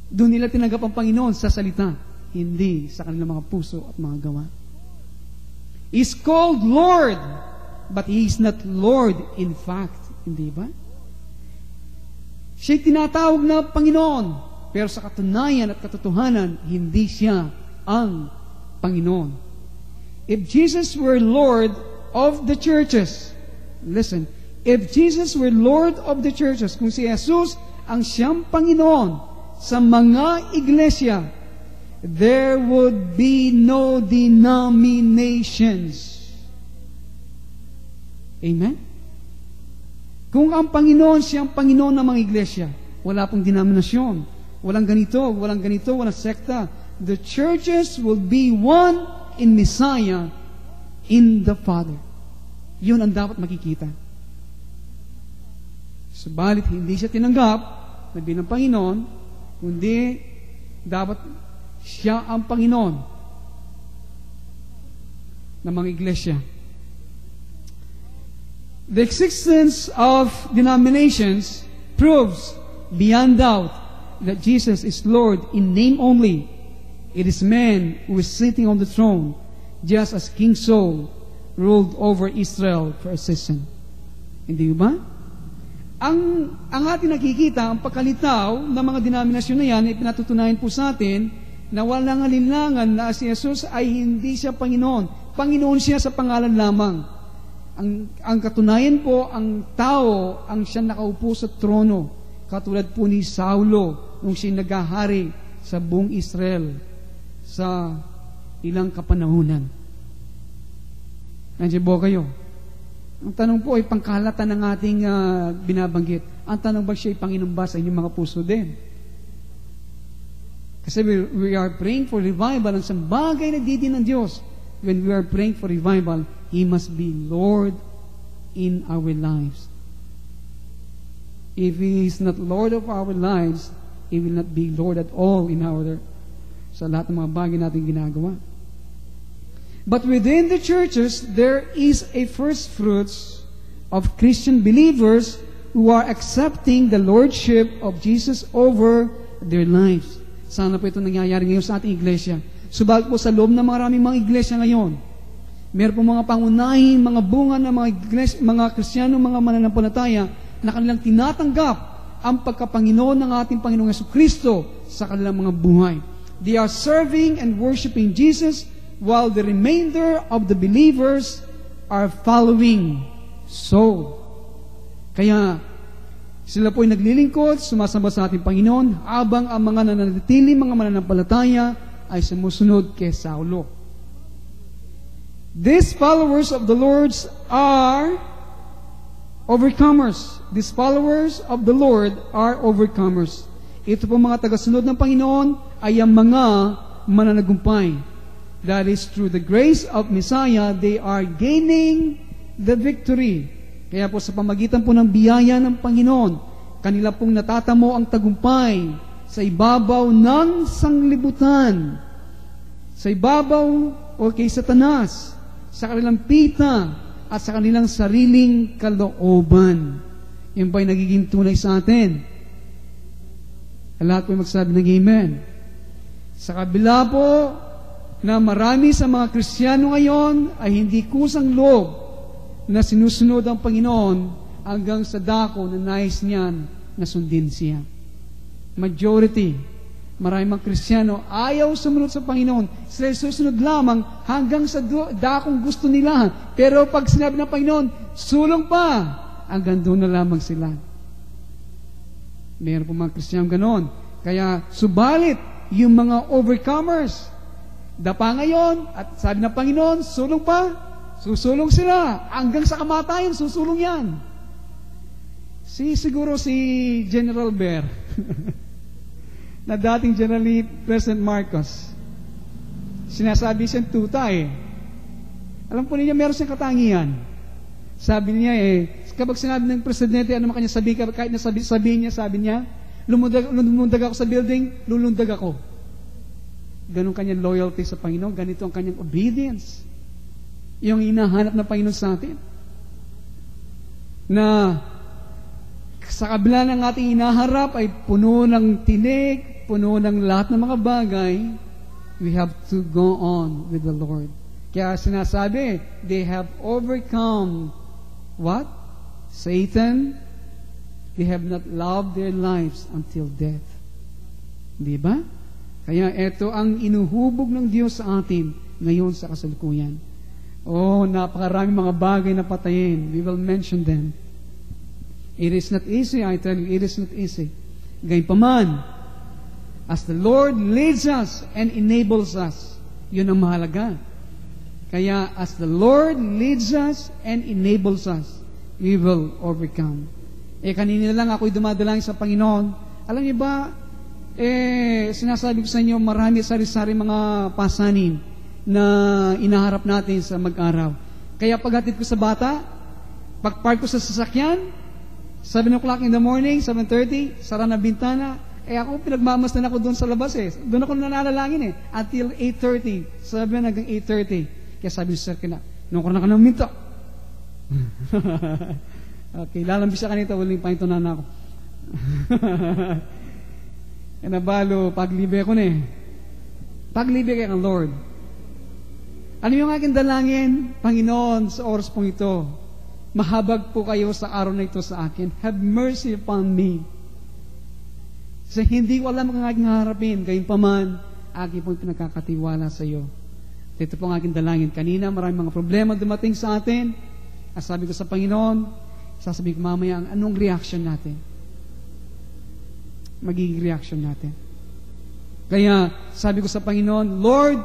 Doon nila tinanggap ang Panginoon sa salita, hindi sa kanilang mga puso at mga gawa. He's called Lord, but He is not Lord in fact. Hindi ba? Siya'y tinatawag na Panginoon, pero sa katunayan at katotohanan, hindi Siya ang Panginoon. If Jesus were Lord of the churches, listen, if Jesus were Lord of the churches, kung si Jesus ang Siyang Panginoon sa mga iglesia, there would be no denominations. Amen? Kung ang Panginoon siyang Panginoon ng mga iglesia, wala pong denominasyon, walang ganito, walang sekta. The churches will be one in Messiah, in the Father. Yun ang dapat makikita. Subalit hindi siya tinanggap na bilang Panginoon, kundi dapat siya ang Panginoon ng mga iglesia. The existence of denominations proves beyond doubt that Jesus is Lord in name only. It is man who is sitting on the throne, just as King Saul ruled over Israel for a season. Hindi ba? Ang ating nakikita, ang pagkalitaw ng mga denominasyon na yan, ay pinatutunayan po sa atin na walang alinlangan na si Jesus ay hindi siya Panginoon. Panginoon siya sa pangalan lamang. Ang katunayan po, ang tao, ang siya nakaupo sa trono, katulad po ni Saulo, nung siya naghahari sa buong Israel sa ilang kapanahunan. Nandiyan po kayo. Ang tanong po ay pangkalatan ng ating binabanggit. Ang tanong ba siya ay Panginoon ba sa inyong mga puso din? Kasi we are praying for revival, ang isang bagay na didin ng Diyos. When we are praying for revival, He must be Lord in our lives. If He is not Lord of our lives, He will not be Lord at all in our sa lahat ng mga bagay natin ginagawa. But within the churches, there is a first fruits of Christian believers who are accepting the Lordship of Jesus over their lives. Sana po ito nangyayari ngayon sa ating iglesia. Subalit po sa loob ng maraming mga iglesia ngayon, meron po mga pangunahing mga bunga ng mga Kristiyano, mga mananampalataya na kanilang tinatanggap ang pagkapanginoon ng ating Panginoong Jesucristo sa kanilang mga buhay. They are serving and worshiping Jesus while the remainder of the believers are following Saul. Kaya sila po ay naglilingkod, sumasamba sa ating Panginoon, habang ang mga nananatili, mga mananampalataya ay sumusunod kay Saulo. These followers of the Lord are overcomers. These followers of the Lord are overcomers. Ito po mga tagasunod ng Panginoon ay ang mga mananagumpay. That is, through the grace of Messiah, they are gaining the victory. Kaya po sa pamagitan po ng biyaya ng Panginoon, kanila pong natatamo ang tagumpay sa ibabaw ng sanglibutan, sa ibabaw o kay Satanas, sa kanilang pita, at sa kanilang sariling kalooban. Yung ba'y nagiging tunay sa atin? Lahat po magsabi ng amen. Sa kabila po na marami sa mga Kristiyano ngayon ay hindi kusang loob na sinusunod ang Panginoon hanggang sa dako na nais niyan na sundin siya. Majority, maraming mga Kristiyano ayaw sumunod sa Panginoon. Sila susunod lamang hanggang sa dakong gusto nila. Pero pag sinabi ng Panginoon, sulong pa, hanggang doon na lamang sila. Meron po mga Kristiyano ganon. Kaya subalit, yung mga overcomers, dapa ngayon, at sabi ng Panginoon, sulong pa, susulong sila. Hanggang sa kamatayan, susulong yan. Siguro si General Bear, na dating General President Marcos, sinasabi siyang tuta eh. Alam po niya, meron siyang katangian. Sabi niya kapag sinabi ng presidente, ano man kanya sabi, kahit na sabihin niya, sabi niya, lumundag ako sa building, lulundag ako. Ganun kanyang loyalty sa Panginoon, ganito ang kanyang obedience. Yung hinahanap ng Panginoon sa atin. Na sa kabila ng ating inaharap ay puno ng tinik, puno ng lahat ng mga bagay, we have to go on with the Lord. Kaya sinasabi, they have overcome what? Satan. They have not loved their lives until death. Di ba? Kaya ito ang inuhubog ng Diyos sa atin ngayon sa kasalukuyan. Napakarami mga bagay na patayin. We will mention them. It is not easy, I tell you, it is not easy. Gayunpaman, as the Lord leads us and enables us, yun ang mahalaga. Kaya as the Lord leads us and enables us, we will overcome. Kanina lang ako'y dumadalangin sa Panginoon. Alam niyo ba, sinasabi ko sa inyo, marami sari-sari mga pasanin na inaharap natin sa mag-araw. Kaya paghatid ko sa bata, pag-park ko sa sasakyan, 7 o'clock in the morning, 7:30, sara na bintana, ako pinagmamasdan ako doon sa labas Doon ako nananalangin until 8:30, 7 hanggang 8:30. Kaya sabi sa sir, nung ko na ka ng minto. Okay, lalambis siya kanita, walang pahintunan na ako. Nabalo, paglibe ko Paglibe kay ang Lord. Ano yung aking dalangin? Panginoon, sa oras pong ito, mahabag po kayo sa araw na ito sa akin. Have mercy upon me. Sa hindi ko alam ang aking harapin, gayunpaman, aking pong pinagkakatiwala sa iyo. Ito po ang aking dalangin. Kanina, maraming mga problema dumating sa atin. Sabi ko sa Panginoon, sasabihin ko mamaya anong reaction natin. Magiging reaction natin. Kaya, sabi ko sa Panginoon, Lord,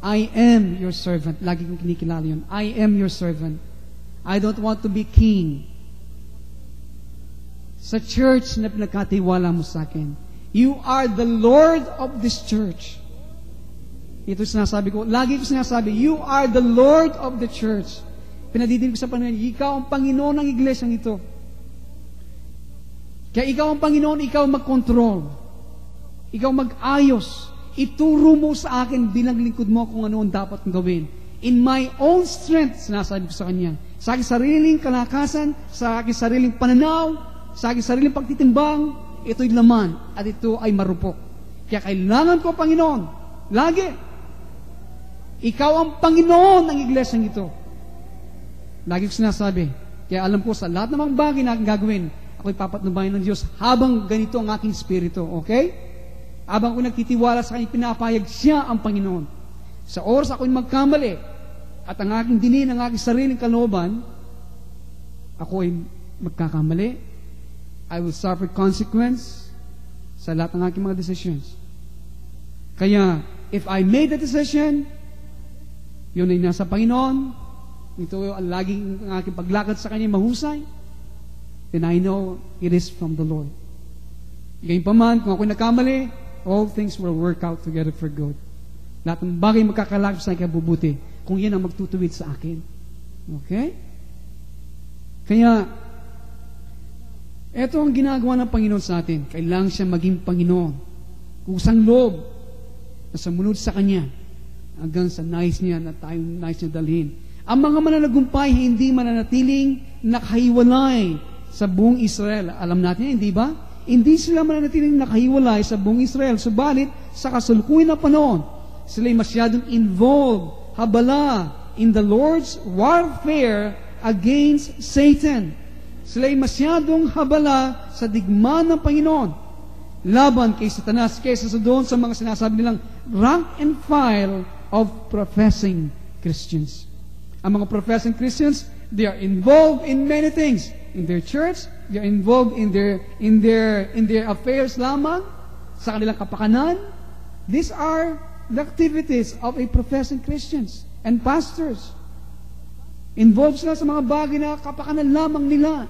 I am your servant. Lagi kong kinikilala yun. I am your servant. I don't want to be king. Sa church na pinagkatiwala mo sa akin, you are the Lord of this church. Ito sinasabi ko, lagi ko sinasabi, you are the Lord of the church. Pinadidinig ko sa Panginoon, ikaw ang Panginoon ng iglesyang ito. Kaya ikaw ang Panginoon, ikaw mag-control. Ikaw mag-ayos. Ituro mo sa akin bilang lingkod mo kung ano ang dapat kong gawin. In my own strength, sinasabi ko sa Kanya, sa aking sariling kalakasan, sa aking sariling pananaw, sa aking sariling pagtitimbang, ito'y laman at ito ay marupok. Kaya kailangan ko, Panginoon, lagi, ikaw ang Panginoon ng iglesyang ito. Lagi ko sinasabi, kaya alam ko sa lahat ng mga bagay na aking gagawin, ako'y papatnubayan ng Diyos habang ganito ang aking spirito, okay? Habang ko nagtitiwala sa Kanya, pinapayag siya ang Panginoon. Sa oras ako'y magkamali, at ang aking dinin, ang aking sariling kalooban, ako ay magkakamali. I will suffer consequence sa lahat ng aking mga decisions. Kaya, if I made a decision, yun ay nasa Panginoon, ito ang laging ang aking paglakad sa Kanya mahusay, then I know it is from the Lord. Gayunpaman, kung ako'y nagkamali, all things will work out together for good. Lahat ng bagay magkakalakad sa aking kabubuti, kung yan ang magtutuwid sa akin. Okay? Kaya, ito ang ginagawa ng Panginoon sa atin. Kailangan siya maging Panginoon. Kusang loob na sumunod sa Kanya hanggang sa nais niya na tayong nais niya dalhin. Ang mga mananagumpay hindi mananatiling nakahiwalay sa buong Israel. Alam natin, hindi ba? Hindi sila mananatiling nakahiwalay sa buong Israel. Subalit, sa kasalukuyan na panahon, sila'y masyadong involved, habala, in the Lord's warfare against Satan. Sila'y masyadong habala sa digma ng Panginoon, laban kay Satanas, kaysa sa doon sa mga sinasabi nilang rank and file of professing Christians. Ang mga professing Christians, they are involved in many things. In their church, they are involved in their affairs lamang, sa kanilang kapakanan. These are the activities of a professing Christians and pastors. Involved sila sa mga bagay na kapakanan lamang nila.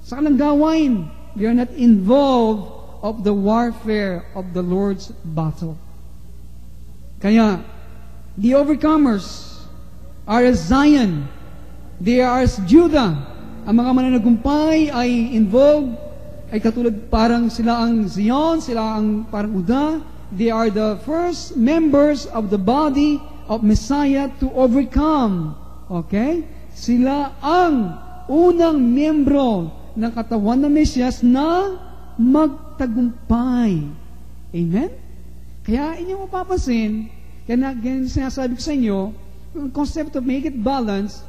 Sa kanilang gawain, they are not involved of the warfare of the Lord's battle. Kaya, the overcomers are as Zion. They are as Judah. Ang mga mananagumpay ay involved, ay katulad parang sila ang Zion, sila ang parang Uda. They are the first members of the body of Messiah to overcome. Okay? Sila ang unang membro ng katawan ng Mesiyas na magtagumpay. Amen? Kaya inyong mapapansin, kaya ganyan sinasabi ko sa inyo, yung concept of make it balance,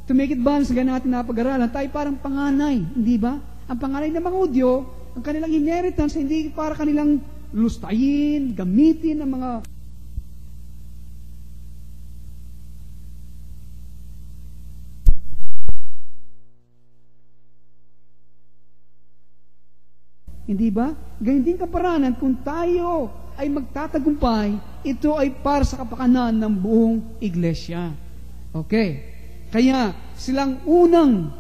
to make it balance, ganyan natin napag-aralan, tayo parang panganay, hindi ba? Ang panganay ng mga Hudyo, ang kanilang inheritance, hindi para kanilang lustayin, gamitin ng mga hindi ba? Ganyan din kaparanan, kung tayo ay magtatagumpay, ito ay para sa kapakanan ng buong iglesia. Okay. Kaya silang unang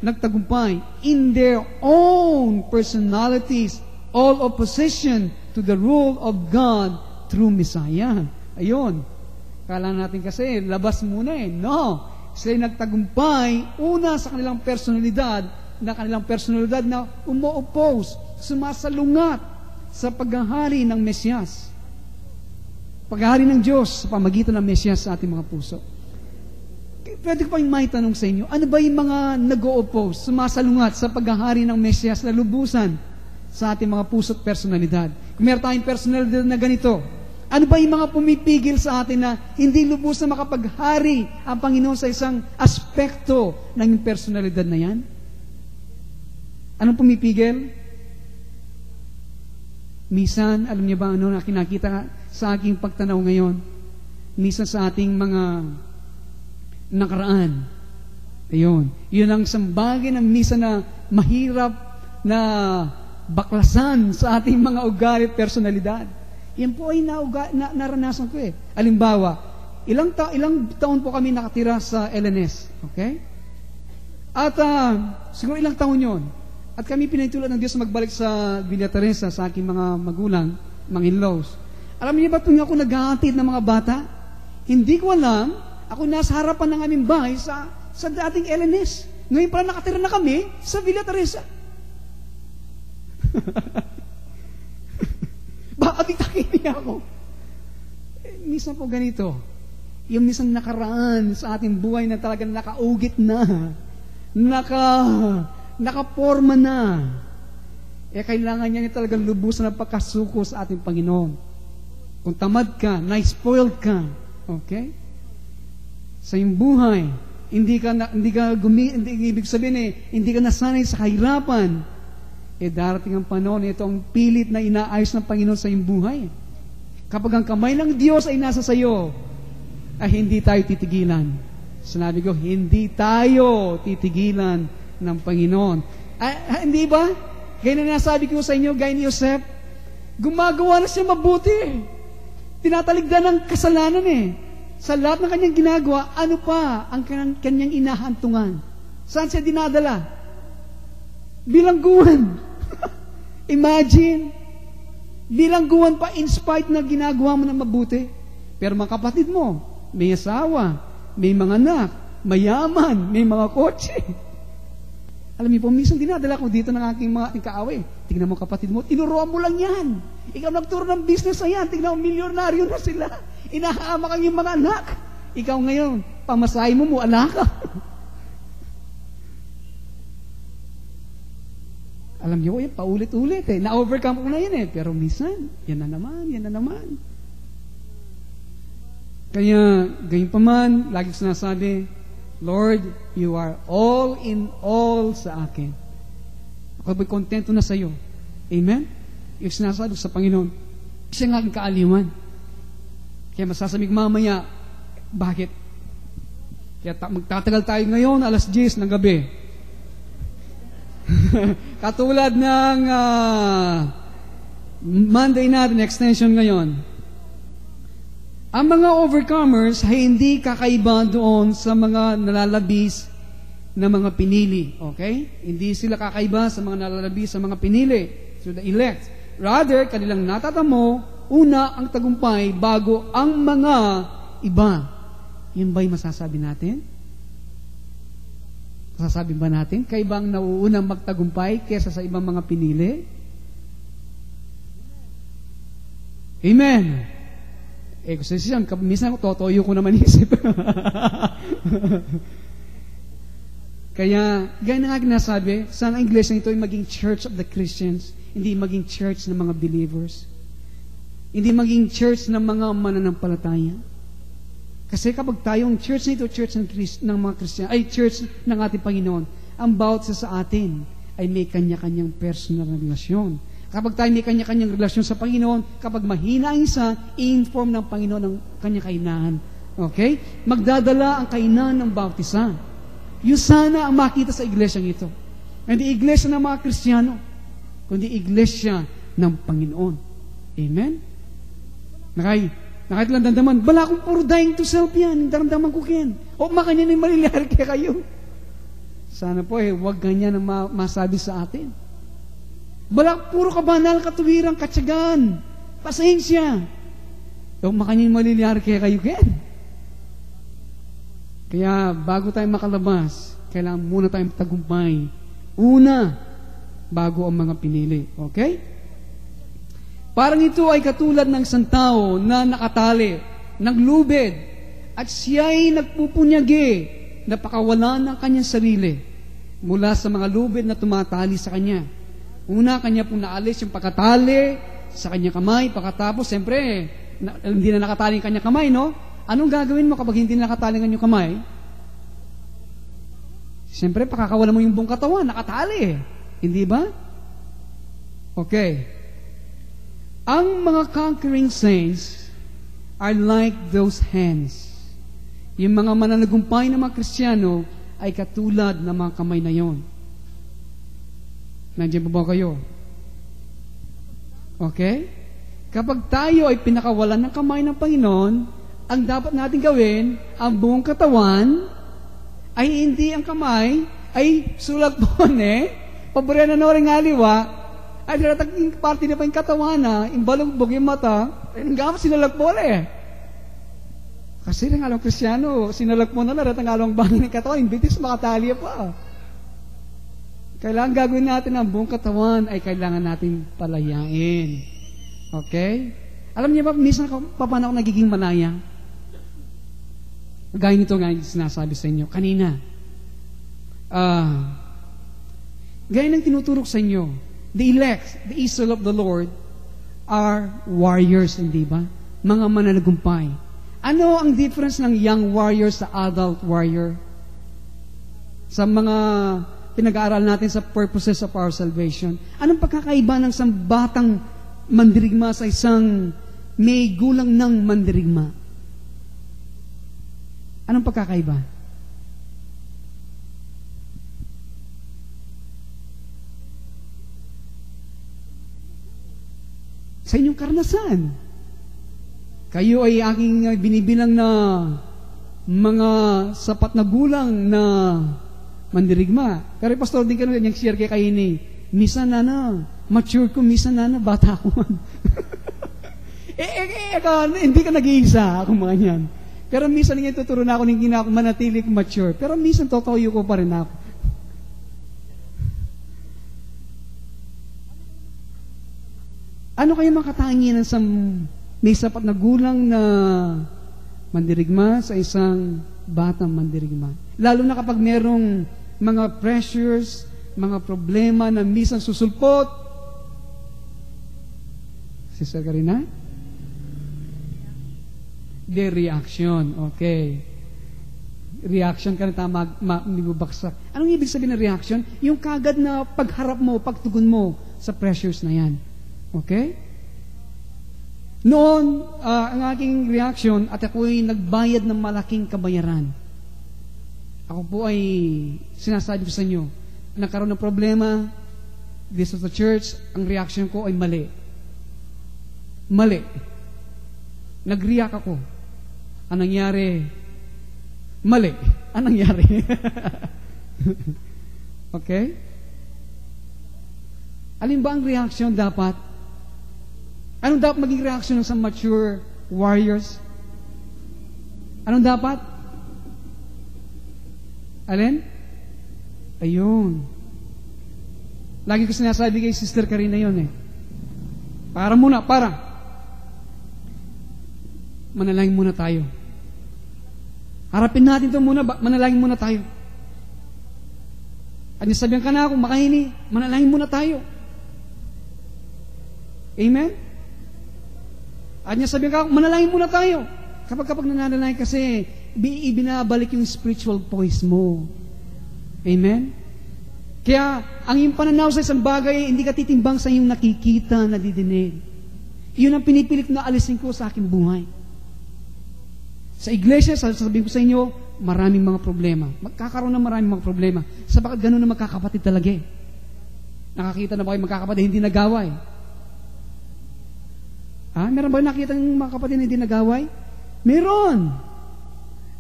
nagtagumpay in their own personalities, all opposition to the rule of God through Messiah. Ayun. Kala natin kasi, labas muna eh. No. Sila nagtagumpay, una sa kanilang personalidad na umo-oppose, sumasalungat sa paghahari ng Mesiyas. Paghahari ng Diyos sa pamagitan ng Mesiyas sa ating mga puso. Pwede ko pang may tanong sa inyo, ano ba yung mga nag-o-oppose, sumasalungat sa paghahari ng Mesiyas na lubusan sa ating mga puso at personalidad? Kung meron tayong personalidad na ganito, ano ba yung mga pumipigil sa atin na hindi lubusan makapaghari ang Panginoon sa isang aspekto ng personalidad na yan? Anong pumipigil? Minsan, alam niyo ba ano na kinakita sa aking pagtanaw ngayon? Minsan sa ating mga nakaraan. Ayun. Yun ang sambagin ng minsan na mahirap na baklasan sa ating mga ugali at personalidad. Yan po ay naranasan ko eh. Halimbawa, ilang taon po kami nakatira sa LNS. Okay? At siguro ilang taon yon. At kami pinahintulot ng Diyos magbalik sa Villa Teresa sa aking mga magulang, mga in-laws. Alam niyo ba tuwing ako naghahatid ng mga bata? Hindi ko alam, ako nasa harapan ng aming bahay sa dating LNS. Ngayon pala nakatira na kami sa Villa Teresa. Baka bitakin niya ako. Minsan po ganito, yung minsan nakaraan sa ating buhay na talagang nakaugit na, nakaporma na, kailangan niya talagang lubusan ng pagkasuko sa ating Panginoon. Kung tamad ka, na-spoiled ka, okay? Sa iyong buhay, hindi ibig sabihin hindi ka nasanay sa kahirapan, darating ang panahon, ito ang pilit na inaayos ng Panginoon sa iyong buhay. Kapag ang kamay ng Diyos ay nasa sayo, ay hindi tayo titigilan. Sinabi ko, hindi tayo titigilan ng Panginoon. Hindi ba? Gaya na nasabi ko sa inyo, gaya ni Joseph, gumagawa na siya mabuti. Tinataligdan ng kasalanan Sa lahat ng kanyang ginagawa, ano pa ang kanyang inahantungan? Saan siya dinadala? Bilangguan. Imagine, bilangguan pa in spite na ginagawa mo ng mabuti. Pero mga kapatid mo, may asawa, may mga anak, mayaman, may mga kotse. Alam niyo po, minsan dinadala ko dito ng aking mga kaaway. Tingnan mo kapatid mo, tinuruan mo lang yan. Ikaw nagturo ng business na yan. Tingnan mo, milyonaryo na sila. Inahama kang yung mga anak. Ikaw ngayon, pamasahe mo, ala ka. Alam niyo, yan, paulit-ulit eh. Na-overcome ko na yan eh. Pero minsan, yan na naman. Kaya, gayon pa man, lagi ko sinasabi, Lord, you are all in all sa akin. Ako ba'y kontento na sa iyo. Amen? Yung sinasabi sa Panginoon, siya ng aking kaaliwan. Kaya masasamig mamaya, bakit? Kaya magtatagal tayo ngayon, alas 10 ng gabi. Katulad ng Monday natin, extension ngayon. Ang mga overcomers ay hindi kakaiba doon sa mga nalalabis na mga pinili. Okay? Hindi sila kakaiba sa mga nalalabis sa mga pinili. So the elect. Rather, kanilang natatamo, una ang tagumpay bago ang mga iba. Yun ba'y masasabi natin? Masasabi ba natin? Kaibang nauunang magtagumpay kesa sa ibang mga pinili? Amen. Kasi siya, minsan totoyo ko naman isip. Kaya, gaya na nga nasabi, sana ang iglesia ito ay maging church of the Christians, hindi maging church ng mga believers. Hindi maging church ng mga mananampalataya. Kasi kapag tayong church nito, church ng mga Christian, ay church ng ating Panginoon, ang bawat sa atin ay may kanya-kanyang personal na relasyon. Kapag tayo may kanya-kanyang relasyon sa Panginoon, kapag mahina ang isa, i-inform ng Panginoon ng kanyang kainahan. Okay? Magdadala ang kainahan ng bawat isa. Yun sana ang makita sa iglesyang ito. Hindi iglesia ng mga Kristiyano, kundi iglesia ng Panginoon. Amen? Nakait lang dandaman, bala akong puro dying to self yan, daramdaman ko ken. O makanya na malilihar kaya kayo. Sana po huwag ganyan ang masabi sa atin. Bala, puro kabanal, katuwirang, katsagan, pasensya. O makanya malilihar kaya kayo ken. Kaya bago tayo makalabas, kailangan muna tayong tagumpay. Una, bago ang mga pinili. Okay? Parang ito ay katulad ng isang tao na nakatali, naglubid, at siya'y nagpupunyagi, napakawalan ng kanyang sarili mula sa mga lubid na tumatali sa kanya. Una, kanya pong naalis yung pagkatali sa kanyang kamay. Pagkatapos, siyempre, hindi na nakatali ang kanyang kamay, no? Anong gagawin mo kapag hindi na nakatali ang kanyang kamay? Siyempre, pakakawalan mo yung buong katawan, nakatali. Hindi ba? Okay. Ang mga conquering saints are like those hands. Yung mga mananagumpay ng mga Kristiyano ay katulad ng mga kamay na yon. Nandiyan ba kayo? Okay? Kapag tayo ay pinakawalan ng kamay ng Panginoon, ang dapat natin gawin, ang buong katawan, ay hindi ang kamay, ay sulagpon paborya na rin ngaliwa, ay darataging parte na pa yung katawan na, yung balugbog yung mata, ang gamit sinalagpon Kasi rin along Kristiyano, sinalagpon na daratang along bangin ng katawan, yung bitis makatali pa. Kailangan gagawin natin ang buong katawan ay kailangan natin palayain. Okay? Alam niyo ba, minsan paano ako nagiging malaya? Gaya nito nga yung sinasabi sa inyo kanina. Gaya ng tinuturok sa inyo, the elect, the Israel of the Lord, are warriors, hindi ba? Mga mananagumpay. Ano ang difference ng young warrior sa adult warrior? Sa mga pinag-aaral natin sa purposes of our salvation. Anong pagkakaiba ng isang batang mandirigma sa isang may gulang ng mandirigma? Anong pagkakaiba? Sa inyong karanasan. Kayo ay aking binibilang na mga sapat na gulang na mandirigma. Pero pastor din ka nung share kay kayo ni, minsan mature ko, minsan bata ko man. Hindi ka nag-iisa ako mga yan. Pero minsan nga tuturo na ako ng ako manatili mature. Pero minsan totoyo ko pa rin ako. Ano kaya makatangian sa may sapat na gulang na Mandirigma sa isang batang mandirigma. Lalo na kapag merong mga pressures, mga problema na minsan susulpot. Sister Karina? The reaction. Okay. Reaction ka na tama, mibubaksak. Anong ibig sabihin ng reaction? Yung kagad na pagharap mo, pagtugon mo sa pressures na yan. Okay? Noon, ang aking reaction at ako'y nagbayad ng malaking kabayaran. Ako po ay sinasabi ko sa inyo, nagkaroon ng problema dito sa church, ang reaction ko ay mali. Mali. Nag-react ako. Anong nangyari? Mali. Anong nangyari? Okay? Alin ba ang reaction dapat? Anong dapat maging reaction ng sa mature warriors? Anong dapat? Alin? Ayun. Lagi ko sinasabi kay Sister Karina yun eh. Para. Manalangin muna tayo. Harapin natin ito muna, manalangin muna tayo. At sabihan ka na kung makahini, manalangin muna tayo. Amen? At sabihan ka, manalangin muna tayo. Kapag nananalangin kasi, ibinabalik yung spiritual voice mo. Amen? Kaya, ang iyong pananaw sa isang bagay, hindi ka titimbang sa iyong nakikita, nadidinig. Yun ang pinipilit na alisin ko sa aking buhay. Sa iglesia, sasabihin ko sa inyo, maraming mga problema. Magkakaroon ng maraming mga problema. Sabagat ganun na magkakapatid talaga eh. Nakakita na ba kayo magkakapatid hindi nagaway? Meron ba nakita ng mga kapatid na hindi nagaway? Meron!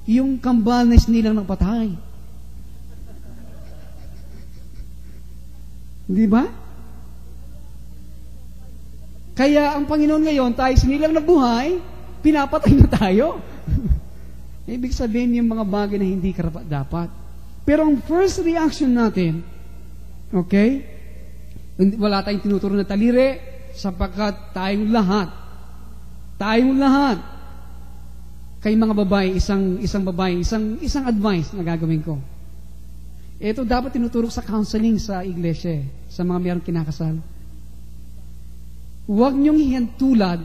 Yung kambal na sinilang ng patay. Di ba? Kaya ang Panginoon ngayon, tayo sinilang na buhay, pinapatay na tayo. Ibig sabihin yung mga bagay na hindi karapat-dapat. Pero ang first reaction natin, okay, wala tayong tinuturo na talire, sapagkat tayong lahat, kay mga babae, isang advice na gagawin ko. Ito dapat tinuturo sa counseling sa iglesia, sa mga mayroong kinakasal. Huwag niyong ihintulad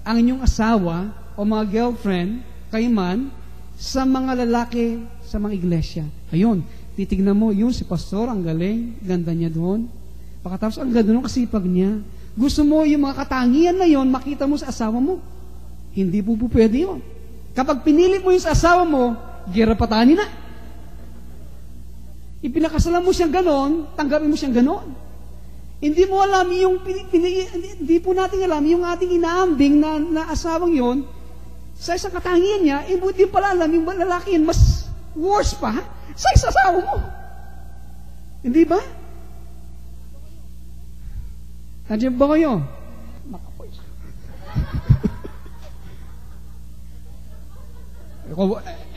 ang inyong asawa o mga girlfriend, kayo man, sa mga lalaki sa mga iglesia. Ayun, titignan mo, yun si pastor, ang galing, ganda niya doon. Pagkatapos, ang ganda ng kasipag niya. Gusto mo yung mga katangian na yun, makita mo sa asawa mo. Hindi po pwede yun. Kapag pinilit mo yung sa asawa mo, girapatani na. Ipinakasalan mo siyang ganon, tanggapin mo siyang ganon. Hindi mo alam yung, hindi po natin alam yung ating inaambing na asawang yon sa isang katangian niya, buti pala alam yung lalaki yan, mas worse pa sa isang asawa mo. Hindi ba? Nandiyan ba kayo? Makapoy.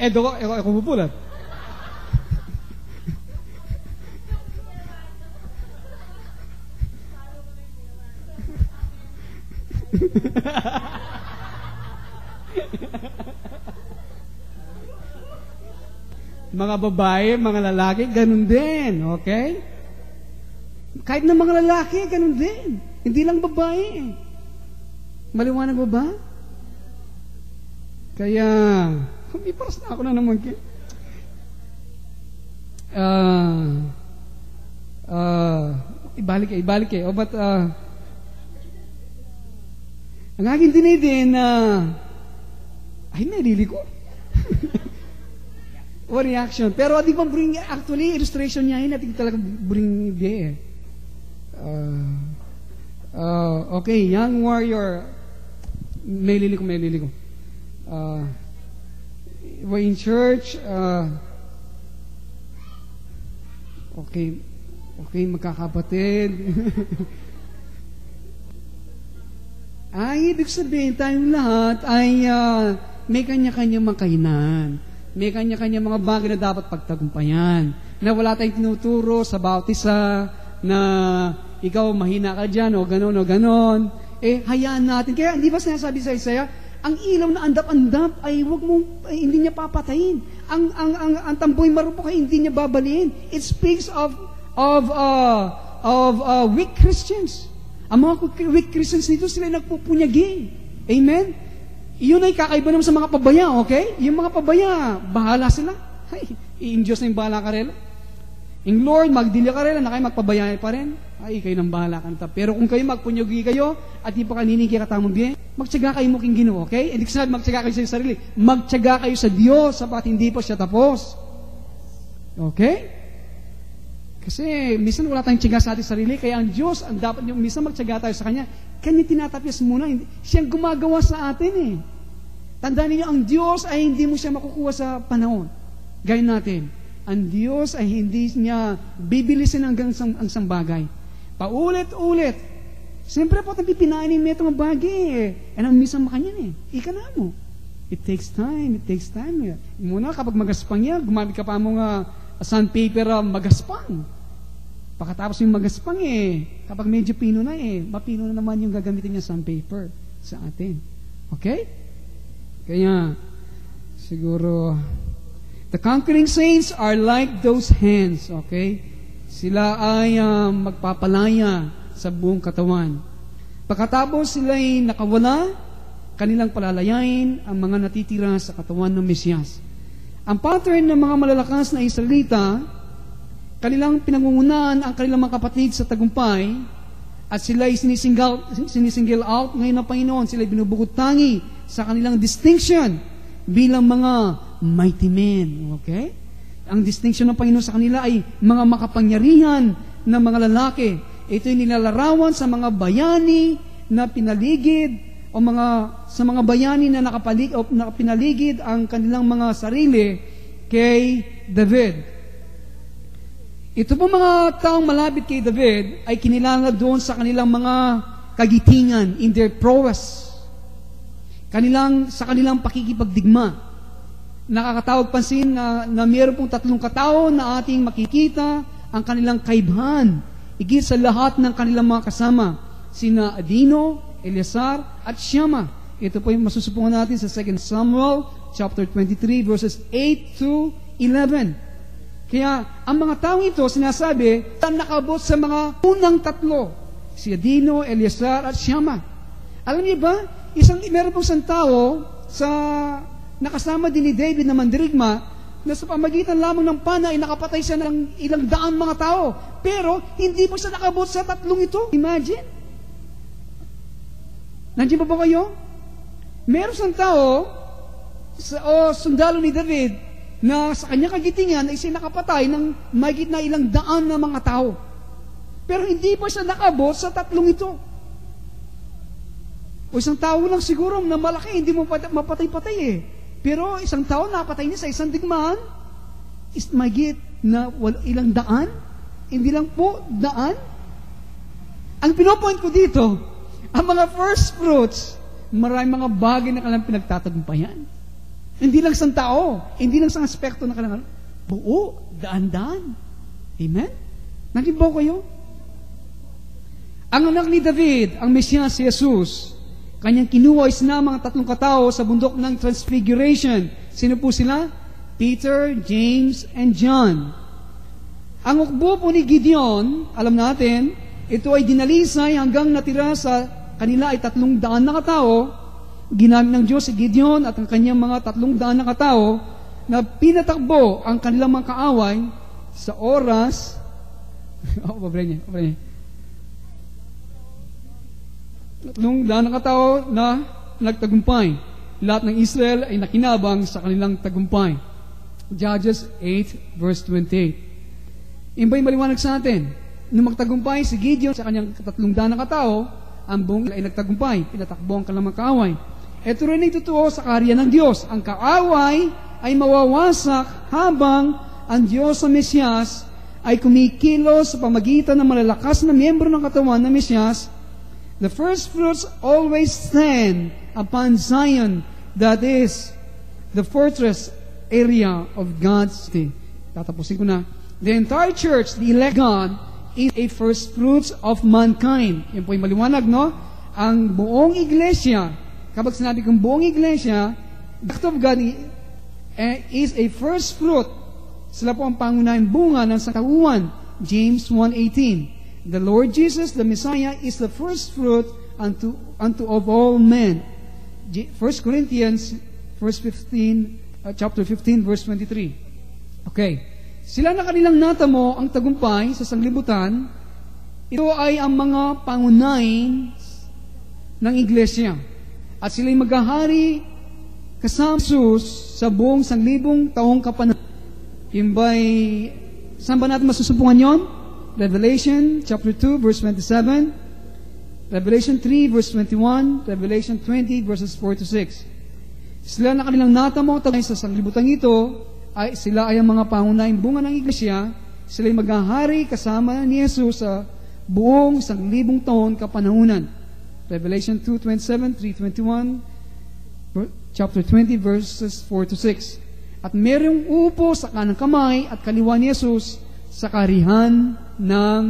Eko pupulat. Mga babae, mga lalaki, ganun din, okay? Kahit na mga lalaki, ganun din. Hindi lang babae. Maliwanag ba ba? Kaya, may paras na ako na naman. Ibalik eh. O ba't, ang aking dinidin na, ay, nalili ko. O reaction. Pero di ba bring, actually, illustration niya yun, natin talaga bring day eh. Okay, young warrior, may lili ko. We're in church, okay, magkakapatid. Ay, ibig sabihin, tayong lahat ay may kanya-kanyang makahinan. May kanya-kanya mga bagay na dapat pagtagumpayan. Na wala tayong tinuturo sa bawat isa na ikaw mahina ka dyan o ganon. Eh, hayaan natin. Kaya, hindi ba sinasabi sa Isaiah, ang ilaw na andap-andap ay hindi niya papatayin. Ang tamboy marupok ay hindi niya babaliin. It speaks of weak Christians. Ang mga weak Christians dito, sila nagpupunyagi. Amen? Yun ay kakaiba naman sa mga pabaya, okay? Yung mga pabaya, bahala sila. Ay, i-Diyos na yung bahala ka rin. Yung Lord, magdili ka rin, na kayo magpabaya pa rin. Ay, kayo nang bahala ka. Pero kung kayo magpunyagi kayo, at di pa kaninigi katamang biye, magtyaga kayo mo king Ginoo, okay? Hindi ko sinabi magtyaga kayo sa sarili. Magtyaga kayo sa Diyos, sapat hindi pa siya tapos. Okay? Kasi, minsan wala tayong tyaga sa ating sarili, kaya ang Diyos, ang dapat yung minsan magtyaga tayo sa Kanya, Kanya tinatapyas muna. Siyang gumagawa sa atin eh. Tandaan niyo, ang Diyos ay hindi mo siya makukuha sa panahon. Gaya natin, ang Diyos ay hindi niya bibilisin hanggang ang isang bagay. Paulit-ulit. Siyempre po, pipinainin mo itong bagay eh. And ang minsan makanyan eh. Ika na mo. It takes time. Muna, kapag magaspang yan, gumamit ka pa mong sandpaper magaspang. Pagkatapos yung magaspang eh, kapag medyo pino na eh, mapino na naman yung gagamitin niya sandpaper sa atin. Okay? Kaya, siguro, the conquering saints are like those hands, okay? Sila ay magpapalaya sa buong katawan. Pagkatapos sila ay nakawala, kanilang palalayain ang mga natitira sa katawan ng Mesiyas. Ang pattern ng mga malalakas na Israelita, kanilang pinangungunahan ang kanilang mga kapatid sa tagumpay, at sila ay sinisingle out ngayon ng Panginoon. Sila ay binubukod tangi sa kanilang distinction bilang mga mighty men. Okay? Ang distinction ng Panginoon sa kanila ay mga makapangyarihan na mga lalaki. Ito ay nilalarawan sa mga bayani na pinaligid sa mga bayani na nakapinaligid ang kanilang mga sarili kay David. Ito po mga taong malapit kay David ay kinilala doon sa kanilang mga kagitingan in their prowess. Sa kanilang pakikipagdigma. Nakakatawag pansin na mayroon pong 3 katao na ating makikita ang kanilang kaibahan. Higit sa lahat ng kanilang mga kasama. Sina Adino, Eleazar, at Shammah. Ito po yung masusupungan natin sa 2 Samuel chapter 23 verses 8 to 11. Kaya, ang mga taong ito, sinasabi, nakabot sa mga unang 3. Si Adino, Eleazar, at Shammah. Alam niyo ba, meron pong isang tao sa nakasama din ni David na mandirigma, na sa pamagitan lamang ng pana ay nakapatay siya ng ilang daang mga tao. Pero, hindi po siya nakabot sa 3 ito. Imagine. Nandiyan pa ba kayo? Meron isang tao, sundalo ni David, na sa kanya kagitingan ay siya nakapatay ng mahigit na ilang daan na mga tao. Pero hindi pa siya nakabot sa 3 ito. O isang tao lang siguro na malaki, hindi mo mapatay-patay eh. Pero isang tao napatay niya sa isang digmaan, is mahigit na ilang daan, hindi lang po daan. Ang pinopoint ko dito, ang mga first fruits, maraming mga bagay na kanilang pinagtatagumpayan. Hindi lang isang tao, hindi lang isang aspekto na kanilang buo, daan-daan. Amen? Nandiyan ba kayo? Ang anak ni David, ang Mesiyas si Jesus, kanyang kinuha na mga 3 katao sa bundok ng Transfiguration. Sino po sila? Peter, James, and John. Ang ukbo po ni Gideon, alam natin, ito ay dinalisay hanggang natira sa kanila ay 300 na katao. Ginamit ng Diyos si Gideon at ang kanyang mga 300 na katao na pinatakbo ang kanilang mga kaaway sa oras pabre niya 300 na katao na nagtagumpay. Lahat ng Israel ay nakinabang sa kanilang tagumpay. Judges 8 verse 28. Imbay maliwanag sa atin, nung magtagumpay si Gideon sa kanyang 300 na katao, ang buong ay nagtagumpay, pinatakbo ang kanilang mga kaaway. Ito rin ay totoo sa karya ng Diyos. Ang kaaway ay mawawasak habang ang Diyos sa Mesiyas ay kumikilos sa pamagitan ng malalakas na miyembro ng katawan ng Mesiyas. The first fruits always stand upon Zion, that is the fortress area of God's city. Tatapusin ko na. The entire church, the elect God, is a first fruits of mankind. Yan po yung maliwanag, no? Ang buong iglesia Kapag sinabi kong buong iglesia, the act of God is a first fruit. Sila po ang pangunahing bunga ng sangkatauhan. James 1:18. The Lord Jesus, the Messiah, is the first fruit unto of all men. 1 Corinthians chapter 15, verse 23. Okay. Sila na kanilang natamo ang tagumpay sa sanglibutan. Ito ay ang mga pangunahin ng iglesia. At sila'y maghahari kasama Jesus sa buong sanglibong taong kapanahunan. Yung ba'y, saan ba natin masusumpungan yon? Revelation chapter 2, verse 27. Revelation 3, verse 21. Revelation 20, verses 4 to 6. Sila na kanilang natamo sa sanglibutan ito, sila ay ang mga pangunahing bunga ng iglesia. Sila'y maghahari kasama ni Jesus sa buong sanglibong taon kapanahunan. Revelation 2:27, 3:21, chapter 20, verses 4 to 6. At merong uupo sa kanang kamay at kaliwa ni Jesus sa karihan ng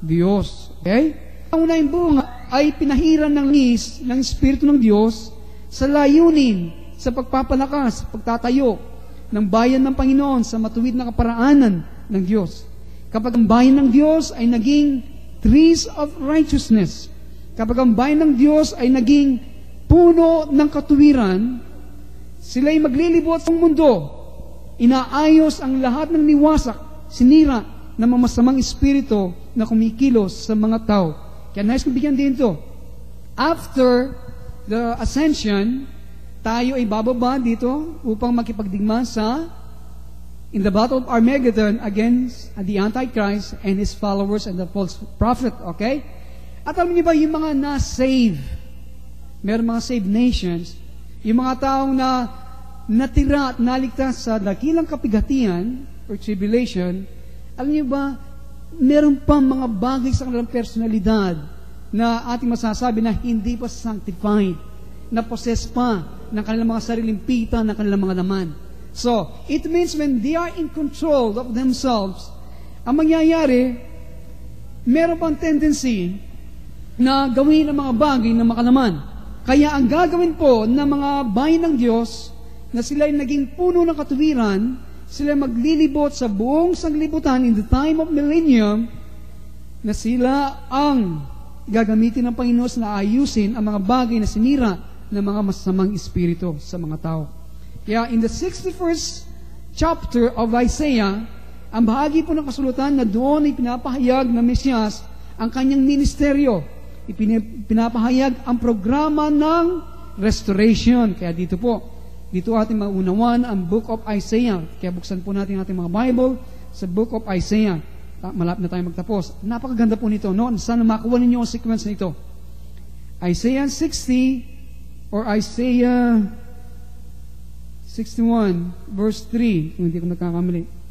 Diyos. Okay? Ang unahing bunga ay pinahiran ng langis ng Espiritu ng Diyos sa layunin, sa pagpapalakas, pagtatayo ng bayan ng Panginoon sa matuwid na kaparaanan ng Diyos. Kapag ang bayan ng Diyos ay naging trees of righteousness, kapag ang bayan ng Diyos ay naging puno ng katuwiran, sila'y maglilibot sa mundo, inaayos ang lahat ng niwasak, sinira ng mga masamang espiritu na kumikilos sa mga tao. Kaya nais kong bigyan din ito. After the ascension, tayo ay bababa dito upang makipagdigma in the battle of Armageddon against the Antichrist and his followers and the false prophet. Okay? At alam niyo ba, yung mga na-save, meron mga saved nations, yung mga taong na natira at naligtas sa dakilang kapigatian or tribulation, alam niyo ba, meron pa mga bagay sa kanilang personalidad na ating masasabi na hindi pa sanctified, na possess pa ng kanilang mga sariling pita, ng kanilang mga naman. So, it means when they are in control of themselves, ang mangyayari, meron pang tendency na gawin ang mga bagay na makalaman. Kaya ang gagawin po ng mga bayan ng Diyos, na sila ay naging puno ng katuwiran, sila maglilibot sa buong sanglibutan in the time of millennium, na sila ang gagamitin ng Panginoon na ayusin ang mga bagay na sinira ng mga masamang espiritu sa mga tao. Kaya in the 61st chapter of Isaiah, ang bahagi po ng kasulatan na doon ay pinapahayag ng Mesiyas ang kanyang ministeryo. Pinapahayag ang programa ng restoration. Kaya dito ating maunawan ang Book of Isaiah. Kaya buksan po natin ating mga Bible sa Book of Isaiah. Malapit na tayo magtapos. Napakaganda po nito, no? Sana makuha ninyo ang sequence nito. Isaiah 60 or Isaiah 61 verse 3, kung hindi ko nagkakamali.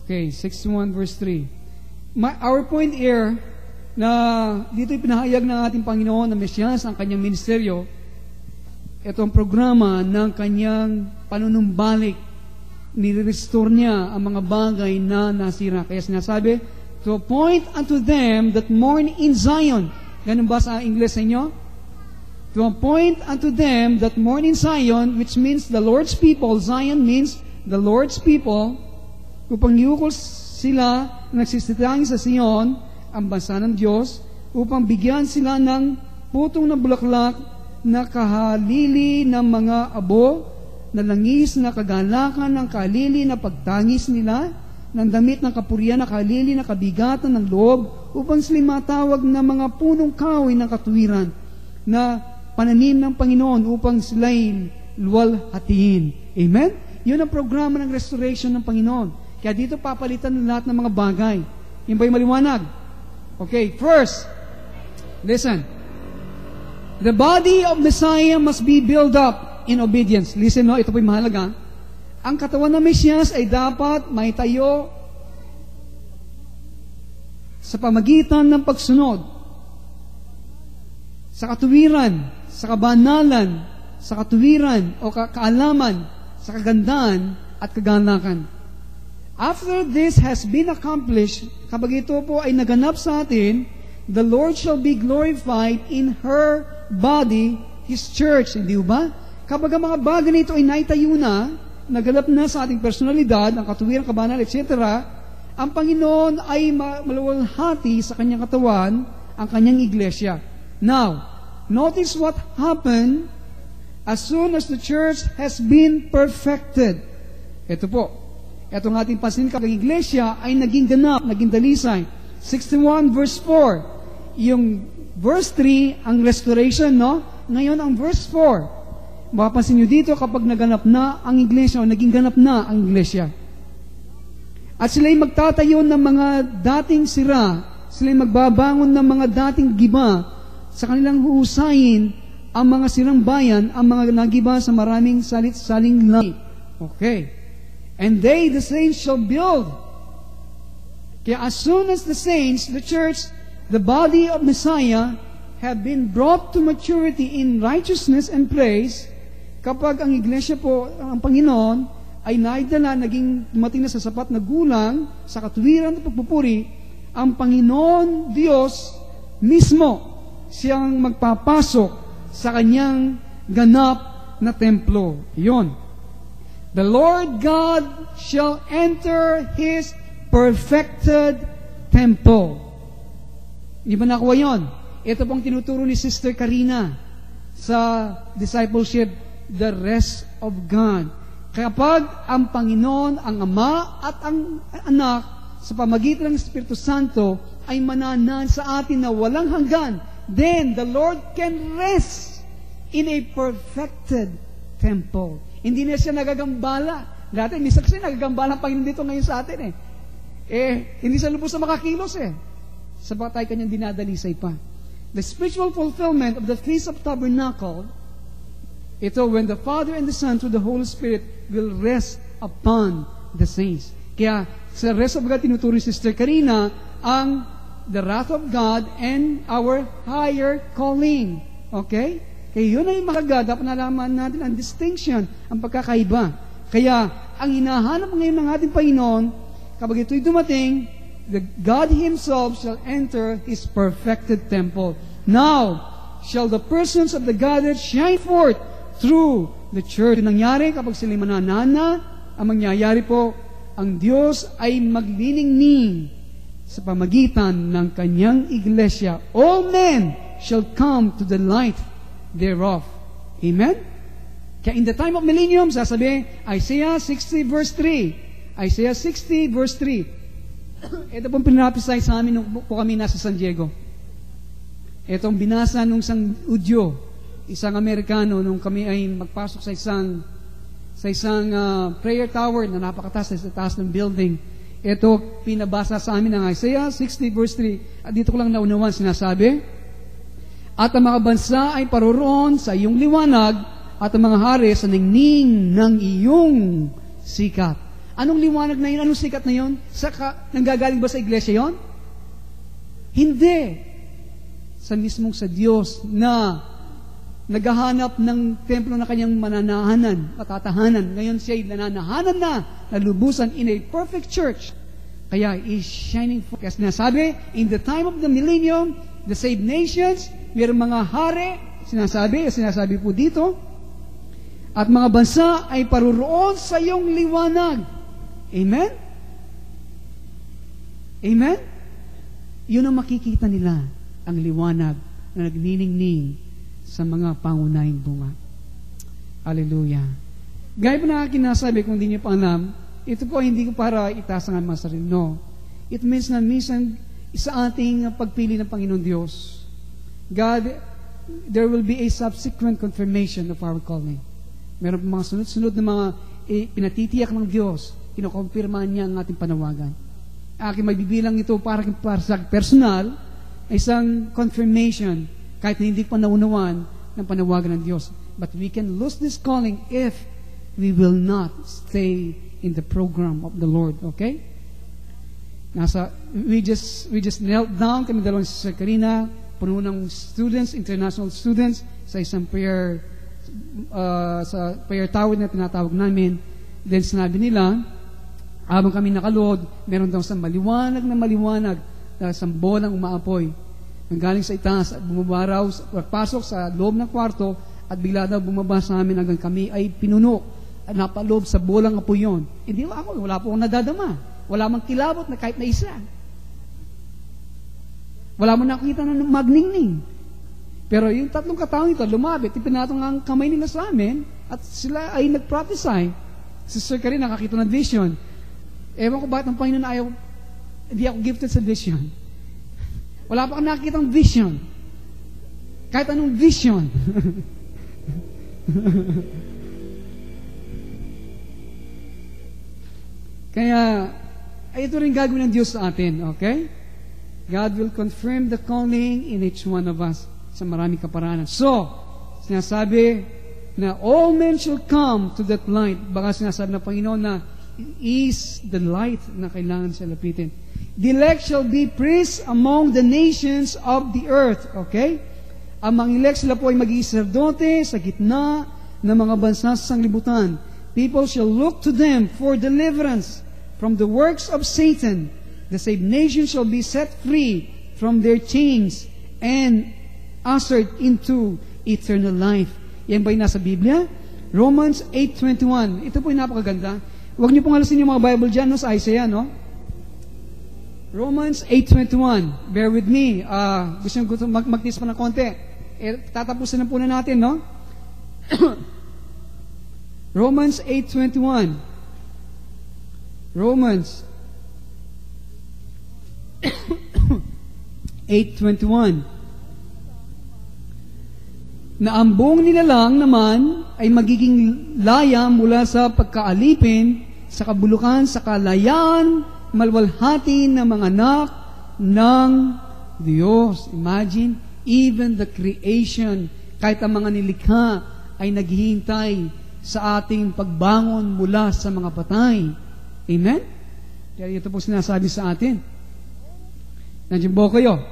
Okay, 61 verse 3. Our point here, na dito'y pinahayag ng ating Panginoon na Mesiyas ang kanyang ministeryo, ito ang programa ng kanyang panunumbalik. Nire-restore niya ang mga bagay na nasira. Kaya sinasabi, to appoint unto them that mourn in Zion. Ganun ba sa English sa inyo? To appoint unto them that mourn in Zion, which means the Lord's people. Zion means the Lord's people, upang iukol sila na nagsisitangin sa Sion, ang bansa ng Diyos, upang bigyan sila ng putong na bulaklak na kahalili ng mga abo, na langis na kagalakan ng kahalili na pagtangis nila, ng damit ng kapurian na kahalili na kabigatan ng loob, upang sila matawag na mga punong kahoy ng katuwiran, na pananim ng Panginoon upang sila'y luwalhatiin. Amen? Yun ang programa ng restoration ng Panginoon. Kaya dito papalitan ng lahat ng mga bagay. Yung ba'y maliwanag? Okay, first, listen. The body of Messiah must be built up in obedience. Listen, no, ito po'y mahalaga. Ang katawan ng Mesiyas ay dapat may tayo sa pamagitan ng pagsunod, sa katuwiran, sa kabanalan, sa katuwiran o kaalaman, sa kagandahan at kaganakan. After this has been accomplished, kapag ito po ay naganap sa atin, the Lord shall be glorified in her body, His church. Hindi ba? Kapag ang mga bagay nito ay naitayo na, naganap na sa ating personalidad, ang katuwiran, kabanal, etc., ang Panginoon ay maluwalhati sa kanyang katawan, ang kanyang iglesia. Now, notice what happened as soon as the church has been perfected. Ito po. Itong ating pansin kapag ang iglesia ay naging ganap, naging dalisay. 61 verse 4. Yung verse 3, ang restoration, no? Ngayon, ang verse 4. Mapapansin nyo dito kapag naganap na ang iglesia o naging ganap na ang iglesia. At sila'y magtatayo ng mga dating sira, sila'y magbabangon ng mga dating giba, sa kanilang huhusayin ang mga sirang bayan, ang mga nagiba sa maraming salit-saling langit. Okay. And they, the saints, shall build. Kaya as soon as the saints, the church, the body of Messiah, have been brought to maturity in righteousness and praise, kapag ang iglesia po, ang Panginoon, ay naidala, naging dumating na sa sapat na gulang, sa katuwiran at pagpupuri, ang Panginoon Diyos mismo, siyang magpapasok sa kanyang ganap na templo. Iyon. The Lord God shall enter His perfected temple. Di ba nakuha yun? Ito pong tinuturo ni Sister Karina sa discipleship, the rest of God. Kapag ang Panginoon, ang Ama at ang Anak, sa pamagitan ng Espiritu Santo, ay mananan sa atin na walang hanggan, then the Lord can rest in a perfected temple. Hindi na siya nagagambala. Dati, minsan kasi nagagambala ang Panginoon dito ngayon sa atin hindi siya lubos na makakilos Sabat tayo kanyang dinadalisay pa. The spiritual fulfillment of the Feast of Tabernacle, ito when the Father and the Son through the Holy Spirit will rest upon the saints. Kaya sa rest of God, tinuturo si Sister Karina ang the wrath of God and our higher calling. Okay? Kaya yun ay mahalaga. Dapat nalaman natin ang distinction, ang pagkakaiba. Kaya, ang hinahanap ngayon ng ating Panginoon, kapag ito'y dumating, God Himself shall enter His perfected temple. Now, shall the persons of the gathered shine forth through the church. Yung nangyari kapag sila'y mananana, ang mangyayari po, ang Diyos ay magniningning sa pamagitan ng kanyang iglesia. All men shall come to the light thereof. Amen? Kaya in the time of millennium, sasabi, Isaiah 60 verse 3. Isaiah 60 verse 3. Ito pong pinapisay sa amin nung po kami nasa San Diego. Itong binasa nung isang Udyo, isang Amerikano, nung kami ay magpasok sa isang prayer tower na napakataas, sa taas ng building. Ito pinabasa sa amin ng Isaiah 60 verse 3. At dito ko lang naunawan, sinasabi, at ang mga bansa ay paroroon sa iyong liwanag, at ang mga hari sa ningning ng iyong sikat. Anong liwanag na yun? Anong sikat na yun? Nanggagaling ba sa iglesia yun? Hindi. Sa mismong sa Diyos na naghahanap ng templo na kanyang mananahanan, matatahanan. Ngayon siya'y nananahanan na, nalubusan in a perfect church. Kaya is shining forth. Kasi nasabi, in the time of the millennium, the saved nations, mayroong mga hari, sinasabi po dito, at mga bansa ay paruroon sa iyong liwanag. Amen? Amen? Yun ang makikita nila, ang liwanag na nagniningning sa mga pangunahing bunga. Hallelujah. Gaya po na kinasabi, kung hindi niyo pa alam, ito po hindi ko para itaas ang mga sarili. No. It means na minsan sa ating pagpili ng Panginoon Diyos, God, there will be a subsequent confirmation of our calling. Meron po mga sunod-sunod na mga pinatitiyak ng Diyos, kinokompirmahan niya ang ating panawagan. Aking magbibilang ito para sa personal, isang confirmation. kahit na hindi pa naunawan ng panawagan ng Diyos. But we can lose this calling if we will not stay in the program of the Lord. Okay? We just knelt down, kami dalawang si Sir Karina, puno ng students, international students, sa isang prayer tower na tinatawag namin. Then sinabi nila, habang kami nakalood, meron daw sa maliwanag na isang bolang umaapoy. Ang galing sa itaas at bumaba raw, pasok sa loob ng kwarto at bigla daw bumaba sa amin hanggang kami ay pinuno at napaloob sa bolang apoy yun. Hindi ako, wala po akong nadadama. Wala mang kilabot na kahit na isa. Wala mo nakita na magningning. Pero yung tatlong kataong ito, lumabit, ipinatong ang kamay nila sa amin at sila ay nag-prophesy. Si Sir Karina nakakita ng vision. Ewan ko bakit ang Panginoon ayaw, hindi ako gifted sa vision. Wala pa akong nakikitang vision. Kahit anong vision. Kaya, ay ito rin gagawin ng Diyos sa atin, okay? God will confirm the calling in each one of us sa maraming kaparanan. So, sinasabi na all men shall come to that light. Baka sinasabi ng Panginoon na is the light na kailangan siya lapitin. The elect shall be priests among the nations of the earth. Okay? Ang mga elect sila po ay mag-iisacerdote sa gitna ng mga bansa sa sanglibutan. People shall look to them for deliverance from the works of Satan. The saved nation shall be set free from their chains and ushered into eternal life. Yan ba yung nasa Biblia? Romans 8:21. Ito po yung napakaganda. Huwag niyo pong alasin yung mga Bible dyan, no, sa Isaiah, no? Romans 8:21. Bear with me. Gusto nyo mag-tis pa ng konti. Tatapusin na po na natin, no? Romans 8:21. Romans 8:21. Na ang buong nilalang naman ay magiging laya mula sa pagkaalipin, sa kabulukan, sa kalayaan, malwalhati ng mga anak ng Diyos. Imagine, even the creation, kahit ang mga nilikha ay naghihintay sa ating pagbangon mula sa mga patay. Amen? Kaya ito po sinasabi sa atin. Nandiyan po kayo.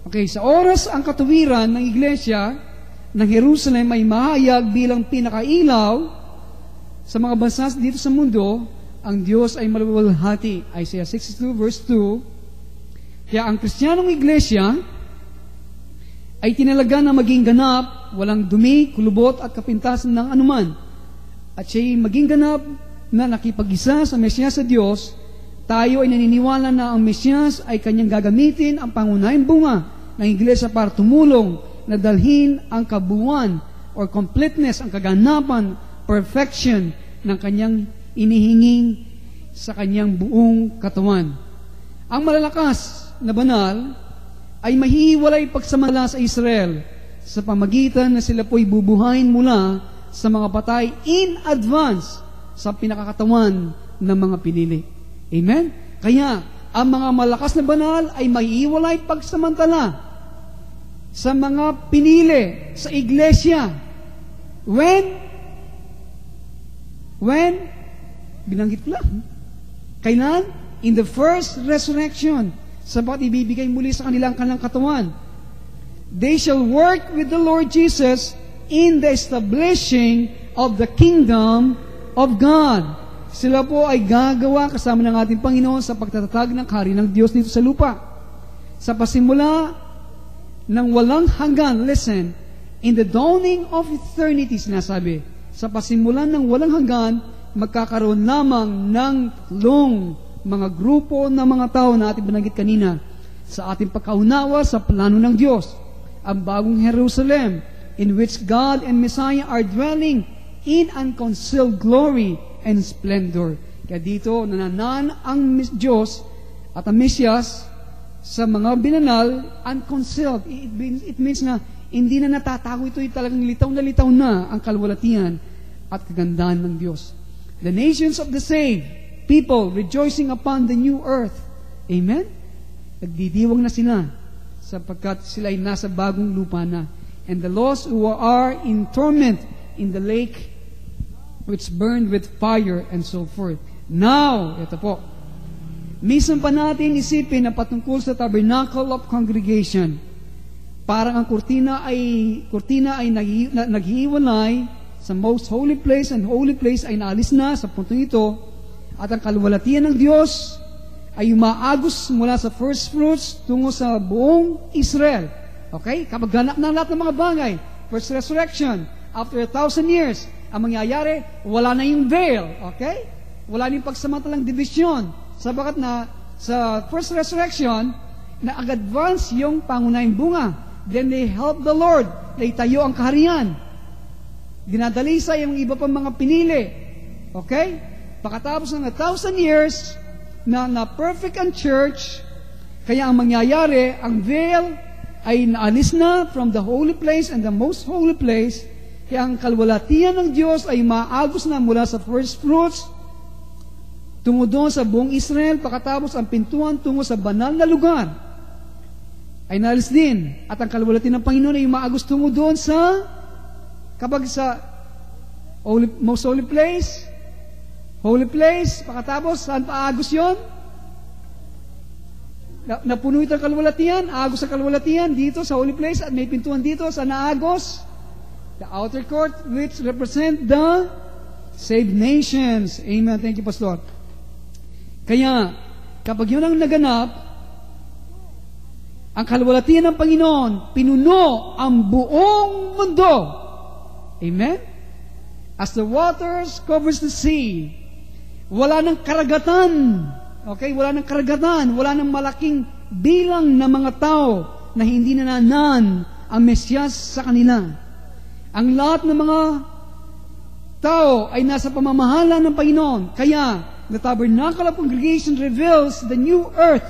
Okay, sa oras ang katuwiran ng iglesia ng Jerusalem ay mahayag bilang pinakailaw sa mga bansa dito sa mundo, ang Diyos ay maluwalhati. Isaiah 62 verse 2. Kaya ang Kristiyanong iglesia ay tinalaga na maging ganap, walang dumi, kulubot at kapintasan ng anuman. At siya'y maging ganap na nakipag-isa sa Mesiyas sa Diyos. Tayo ay naniniwala na ang Mesiyas ay kanyang gagamitin ang pangunahing bunga ng iglesia para tumulong na dalhin ang kabuuan or completeness, ang kaganapan, perfection ng kanyang inihinging sa kanyang buong katawan. Ang malalakas na banal ay mahihiwalay pagsamala sa Israel sa pamagitan na sila po'y bubuhayin mula sa mga patay in advance sa pinakakatawan ng mga pinili. Amen? Kaya, ang mga malakas na banal ay mahihiwalay pagsamantala sa mga pinili sa iglesia. When? Binanggit ko lang. Kailan? In the first resurrection. Sapat ibibigay muli sa kanilang katawan. They shall work with the Lord Jesus in the establishing of the kingdom of God. Sila po ay gagawa kasama ng ating Panginoon sa pagtatatag ng hari ng Diyos dito sa lupa. Sa pasimula ng walang hanggan, listen, in the dawning of eternity, sinasabi, sa pasimulan ng walang hanggan, magkakaroon lamang ng tatlong mga grupo ng mga tao na ating binanggit kanina sa ating pagkaunawa sa plano ng Diyos. Ang bagong Jerusalem, in which God and Messiah are dwelling in unconcealed glory and splendor. Kaya dito, nananan ang Diyos at ang Mesiyas sa mga binanal, unconcealed. It means na hindi na natatago ito, talagang litaw na ang kalwalatian at kagandahan ng Diyos. The nations of the saved people rejoicing upon the new earth. Amen? Nagdidiwang na sila sapagkat sila ay nasa bagong lupa na. And the lost who are in torment in the lake which burned with fire and so forth. Now, ito po, minsan pa natin isipin na patungkol sa tabernacle of congregation. Parang ang kurtina ay naghihiwalay sa most holy place, and holy place ay naalis na sa puntong ito, at ang kaluwalhatian ng Diyos ay umaagos mula sa first fruits tungo sa buong Israel. Okay? Kapag ganap na lahat ng mga bagay, first resurrection, after 1,000 years, ang mangyayari, wala na yung veil. Okay? Wala na yung pagsamantalang division. Sabagat na sa first resurrection, na-advance yung pangunahing bunga. Then they help the Lord. Naitayo ang kaharian. Dinadalisa yung iba pang mga pinili. Okay? Pagkatapos ng 1,000 years, na perfect ang church, kaya ang mangyayari, ang veil ay naalis na from the holy place and the most holy place, kaya ang kaluwalhatian ng Diyos ay maagos na mula sa first fruits, tungo doon sa buong Israel, pagkatapos ang pintuan tungo sa banal na lugar, ay naalis din. At ang kaluwalhatian ng Panginoon ay maagos tungo doon sa, kapag sa most holy place, pagkatapos, saan paagos yun? Napuno ito ang kaluwalhatian, agos ang kaluwalhatian dito sa holy place, at may pintuan dito sa naagos, the outer court, which represent the saved nations. Amen. Thank you, Pastor. Kaya, kapag yun ang naganap, ang kaluwalhatian ng Panginoon, pinuno ang buong mundo. Amen? As the waters covers the sea, wala ng karagatan. Okay? Wala ng karagatan. Wala ng malaking bilang na mga tao na hindi nananan ang Mesyas sa kanila. Ang lahat ng mga tao ay nasa pamamahala ng Panginoon. Kaya, the tabernacle of congregation reveals the new earth.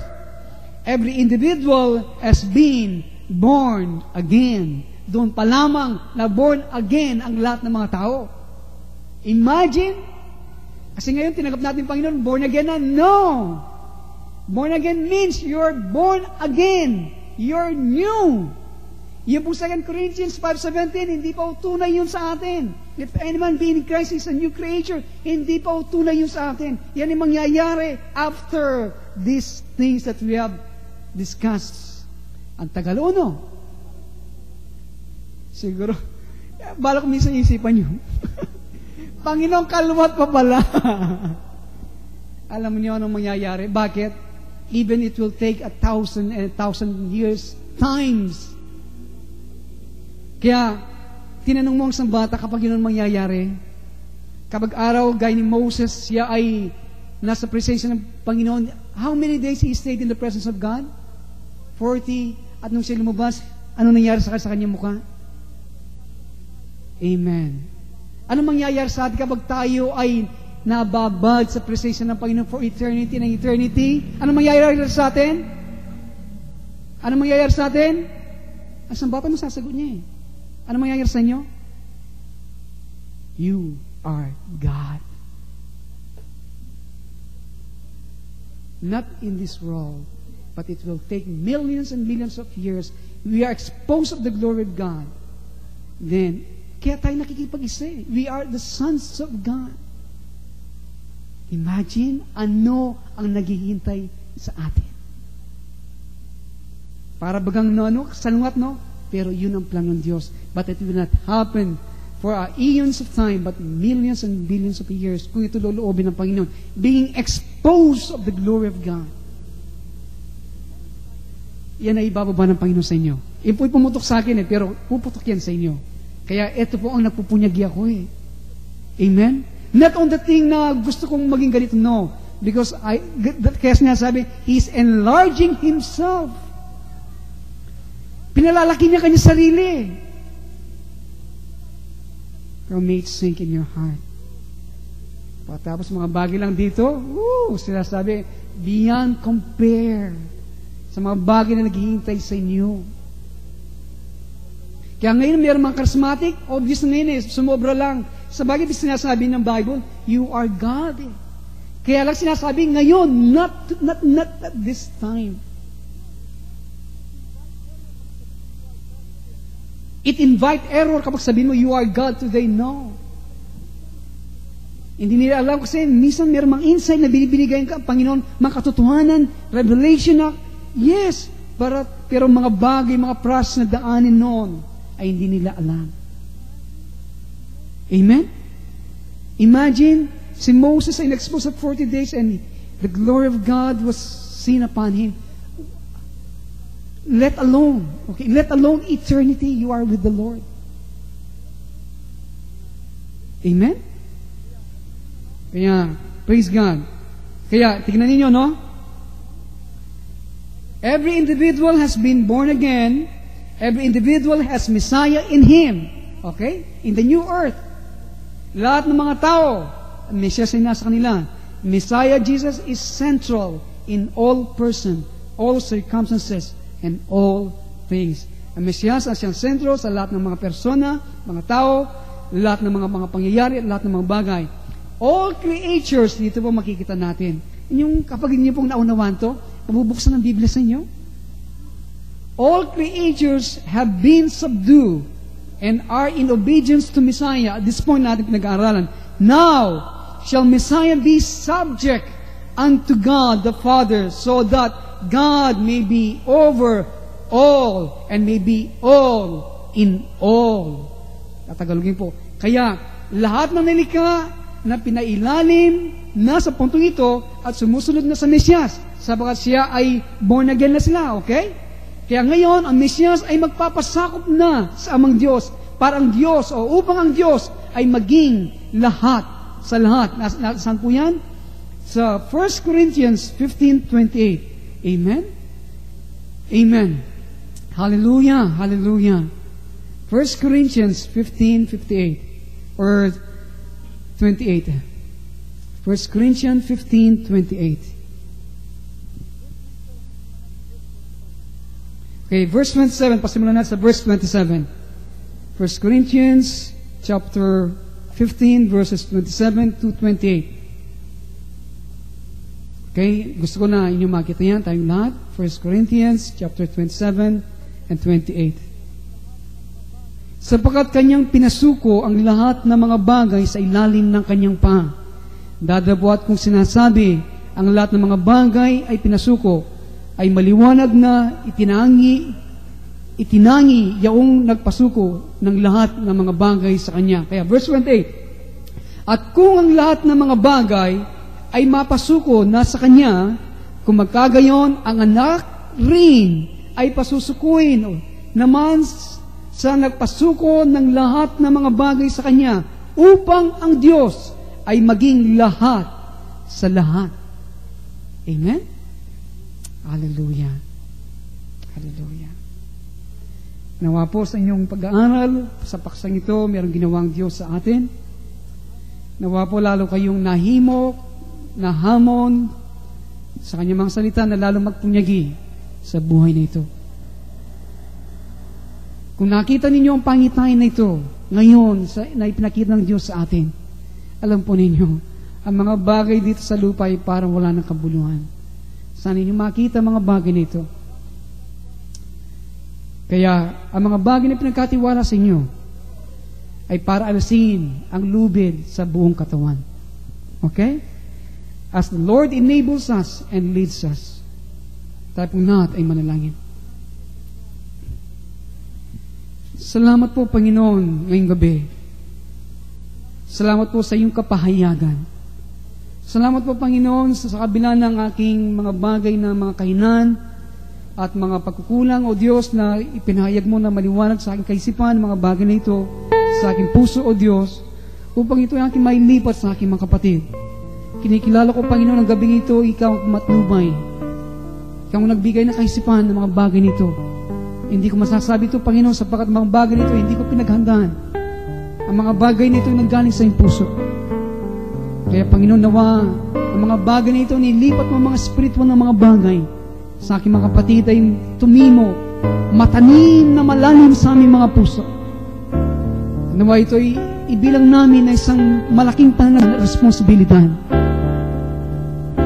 Every individual has been born again. Doon pa lamang na born again ang lahat ng mga tao. Imagine, kasi ngayon tinanggap natin Panginoon, born again na? No! Born again means you're born again. You're new. Yung po 2 Corinthians 5:17, hindi pa tunay yun sa atin. If anyone be in Christ is a new creature, hindi pa tunay yun sa atin. Yan yung mangyayari after these things that we have discussed. Ang tagal-uno. Siguro, bala ko minsan isipan nyo. Panginoon, kalumat pa pala. Alam niyo anong mangyayari? Bakit? Even it will take 1,000 and 1,000 years times. Kaya, tinanong mo ang isang bata kapag yun ang mangyayari, kapag araw, gaya ni Moses, siya ay nasa presensya ng Panginoon, how many days he stayed in the presence of God? 40. At nung siya lumabas, ano nangyari sa kanyang mukha? Amen. Ano mangyayari sa atin kapag tayo ay nababad sa presensya ng Panginoon for eternity and eternity? Ano mangyayari sa atin? Ano mangyayari sa atin? Asang bata mo sasagot niya eh. Ano mangyayari sa inyo? You are God. Not in this world, but it will take millions and millions of years. We are exposed of the glory of God. Then, kaya tayo nakikipag-isa eh. We are the sons of God. Imagine, ano ang naghihintay sa atin. Para bagang salungat, no? Pero yun ang plano ng Diyos. But it will not happen for eons of time, but millions and billions of years, kung ito loloobin ng Panginoon, being exposed of the glory of God. Yan ay ibababa ng Panginoon sa inyo. Yan po'y pumutok sa akin eh, pero puputok yan sa inyo. Kaya ito po ang nagpupunyagi ako eh. Amen? Not on the thing na gusto kong maging ganito, no. Because kaya sinasabi, He's enlarging Himself. Pinalalaki niya kanyang sarili. Pero may it sink in your heart. Patapos mga bagay lang dito, sinasabi, beyond compare sa mga bagay na naghihintay sa inyo. Kaya ngayon, mayroon mga charismatic, obvious na ngayon eh, sumobra lang. Sa bagay, sinasabi ng Bible, you are God. Eh. Kaya lang sinasabi, ngayon, not at this time. It invite error kapag sabihin mo, you are God today. No. Hindi nila alam kasi minsan meron mga insight na binibigay ka, Panginoon, mga katotohanan, revelation na, yes, pero mga bagay, mga process na daanin noon ay hindi nila alam. Amen? Imagine, si Moses ay nag-expose at 40 days and the glory of God was seen upon him. Let alone eternity, you are with the Lord. Amen? Kaya, praise God. Kaya, tignan ninyo, no? Every individual has been born again. Every individual has Messiah in him. Okay? In the new earth. Lahat ng mga tao, Messiah ay nasa kanila. Messiah Jesus is central in all person, all circumstances, and all things. Ang Messiah ay siyang sentro sa lahat ng mga persona, mga tao, lahat ng mga pangyayari, at lahat ng mga bagay. All creatures, dito po makikita natin. Yung kapag inyo pong naunawan to, mabubuksan ang Biblia sa inyo. All creatures have been subdued and are in obedience to Messiah. At this point natin pinag-aaralan. Now shall Messiah be subject unto God the Father, so that God may be over all and may be all in all. Tatagalogin po. Kaya, lahat ng nilikha na pinailalim na sa puntong ito at sumusunod na sa Mesiyas, sabagat siya ay born again na sila, okay? Kaya ngayon, ang Mesiyas ay magpapasakop na sa Amang Diyos para ang Diyos o upang ang Diyos ay maging lahat sa lahat. Saan po yan? Sa 1 Corinthians 15:28. Amen? Amen. Hallelujah. Hallelujah. 1 Corinthians 15:58 or 28. 1 Corinthians 15:28. Okay, verse 27. Pasimulan natin sa verse 27. 1 Corinthians chapter 15 verses 27 to 28. Okay, gusto ko na inyo makita yan, tayong lahat. 1 Corinthians chapter 27 and 28. Sapagkat kanyang pinasuko ang lahat ng mga bagay sa ilalim ng kanyang paa. Dadabuat kung sinasabi, ang lahat ng mga bagay ay pinasuko, ay maliwanag na itinangi yaong nagpasuko ng lahat ng mga bagay sa kanya. Kaya verse 28, at kung ang lahat ng mga bagay ay mapasuko na sa kanya, kung magkagayon, ang anak rin ay pasusukuin naman sa nagpasuko ng lahat ng mga bagay sa kanya, upang ang Diyos ay maging lahat sa lahat. Amen? Hallelujah. Hallelujah. Nawa po sa inyong pag-aaral, sa paksang ito, mayroong ginawang Diyos sa atin. Nawa po lalo kayong nahimok, nahamon sa kanyang mga salita na lalong magpunyagi sa buhay na ito. Kung nakita ninyo ang pangitain na ito ngayon na ipinakita ng Diyos sa atin, alam po ninyo, ang mga bagay dito sa lupa ay parang wala ng kabuluhan. Sana ninyo makita mga bagay na ito. Kaya, ang mga bagay na pinagkatiwala sa inyo ay para alasin ang lubid sa buong katawan. Okay? As the Lord enables us and leads us, tayo pong lahat ay manalangin. Salamat po, Panginoon, ngayong gabi. Salamat po sa iyong kapahayagan. Salamat po, Panginoon, sa kabila ng aking mga bagay na mga kahinan at mga pagkukulang, O Diyos, na ipinahayag mo na maliwanag sa aking kaisipan, mga bagay na ito, sa aking puso, O Diyos, upang ito ay aking mailipat sa aking mga kapatid. Kinikilala ko, Panginoon, ang gabing ito, ikaw ang matnubay. Ikaw ang nagbigay ng kaisipan ng mga bagay nito. Hindi ko masasabi ito, Panginoon, sapagkat mga bagay nito, hindi ko pinaghandaan. Ang mga bagay nito ay nanggaling sa iyong puso. Kaya, Panginoon, nawa, ang mga bagay nito, nilipat mo mga spiritual na mga bagay sa aking mga kapatid ay tumimo, matanim na malalim sa aming mga puso. Nawa ito ay ibilang namin na isang malaking responsibilidad.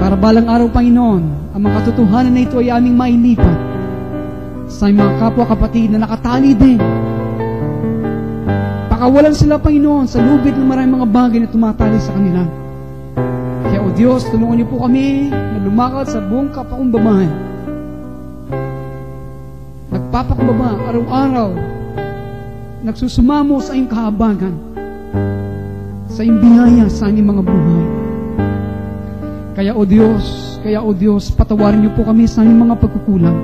Para balang araw, Panginoon, ang mga katotohanan na ito ay aming mailipat sa mga kapwa-kapatid na nakatali din Pakawalan sila, Panginoon, sa lubid ng maraming mga bagay na tumatali sa kanila. Kaya, O Diyos, tulungan niyo po kami na lumakad sa buong kapakumbabaan. Nagpapakumbaba araw-araw, nagsusumamo sa iyong kahabagan, sa iyong biyaya sa aming mga buhay. Kaya, O Diyos, patawarin niyo po kami sa aming mga pagkukulang.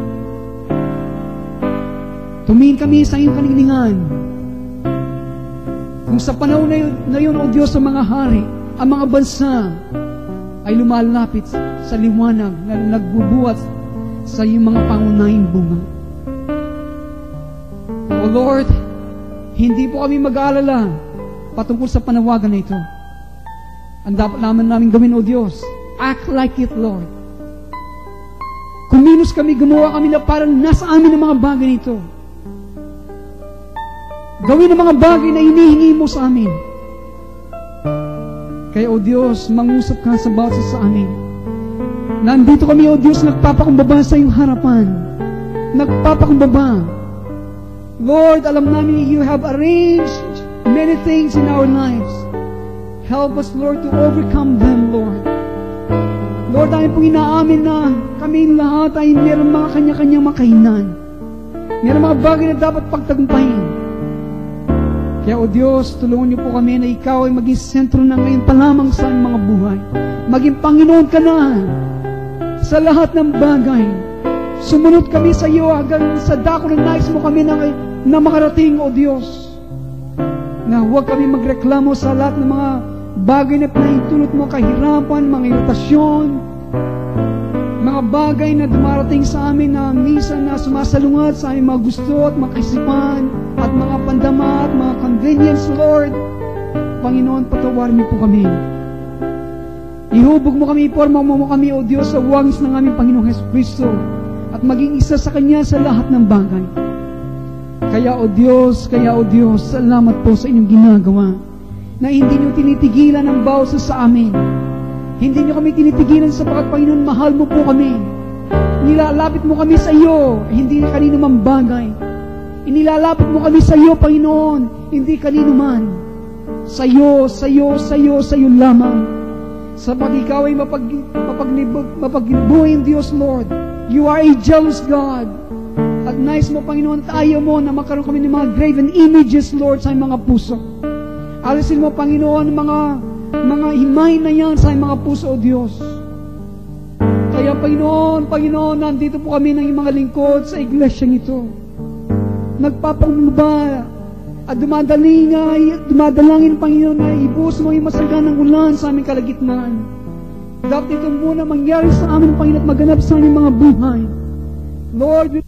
Tumingin kami sa iyong kaningningan. Kung sa panahon na yun, O Diyos, sa mga hari, ang mga bansa ay lumalapit sa liwanag na nagbubuhat sa iyong mga pangunahing bunga. O Lord, hindi po kami mag-aalala patungkol sa panawagan na ito. Ang dapat namin gawin, O Diyos, act like it, Lord. Kumilos kami, gumawa kami na parang nasa amin ang mga bagay nito. Gawin ang mga bagay na hinihingi mo sa amin. Kaya, O Diyos, mangusap ka sa bawat sa amin. Nandito kami, O Diyos, nagpapakumbaba sa iyong harapan. Nagpapakumbaba. Lord, alam namin you have arranged many things in our lives. Help us, Lord, to overcome them, Lord. Lord, tayo pong inaamin na kami lahat ay mayroong mga kanya-kanyang makahinan. Mayroong mga bagay na dapat pagtagumpayin. Kaya, O Diyos, tulungan niyo po kami na ikaw ay maging sentro na ngayon pa lamang sa aming mga buhay. Maging Panginoon ka na sa lahat ng bagay. Sumunod kami sa iyo hanggang sa dako ng nais mo kami na makarating, O Diyos. Na huwag kami magreklamo sa lahat ng mga bagay na pinahintulot mo, kahirapan, mga iritasyon, mga bagay na dumarating sa amin na minsan na sumasalungat sa aming mga gusto at mga kaisipan at mga pandama at mga convenience, Lord. Panginoon, patawarin niyo po kami. Ihubog mo kami, iporma mo kami, O Diyos, sa wangis ng aming Panginoong Jesucristo at maging isa sa Kanya sa lahat ng bagay. Kaya, O Diyos, salamat po sa inyong ginagawa na hindi niyo tinitigilan ang bawat sa amin. Hindi niyo kami tinitigilan sapagat, Panginoon, mahal mo po kami. Nilalapit mo kami sa iyo, hindi kanino man bagay. Inilalapit mo kami sa iyo, Panginoon, hindi kanino man. Sa iyo lamang. Sapagat ikaw ay mapagnibuhin, Diyos, Lord. You are a jealous God. At nais mo, Panginoon, at ayaw mo na magkaroon kami ng mga graven images, Lord, sa mga puso. Alisin mo, Panginoon, mga himay na yan sa mga puso, O Diyos. Kaya, Panginoon, nandito po kami ng mga lingkod sa iglesyang ito. Nagpapakumbaba at dumadalangin, Panginoon, na ibuhos mo yung masaganang ulan sa aming kalagitnaan. Dapat ito muna mangyari sa amin, Panginoon, at maganap sa aming mga buhay. Lord,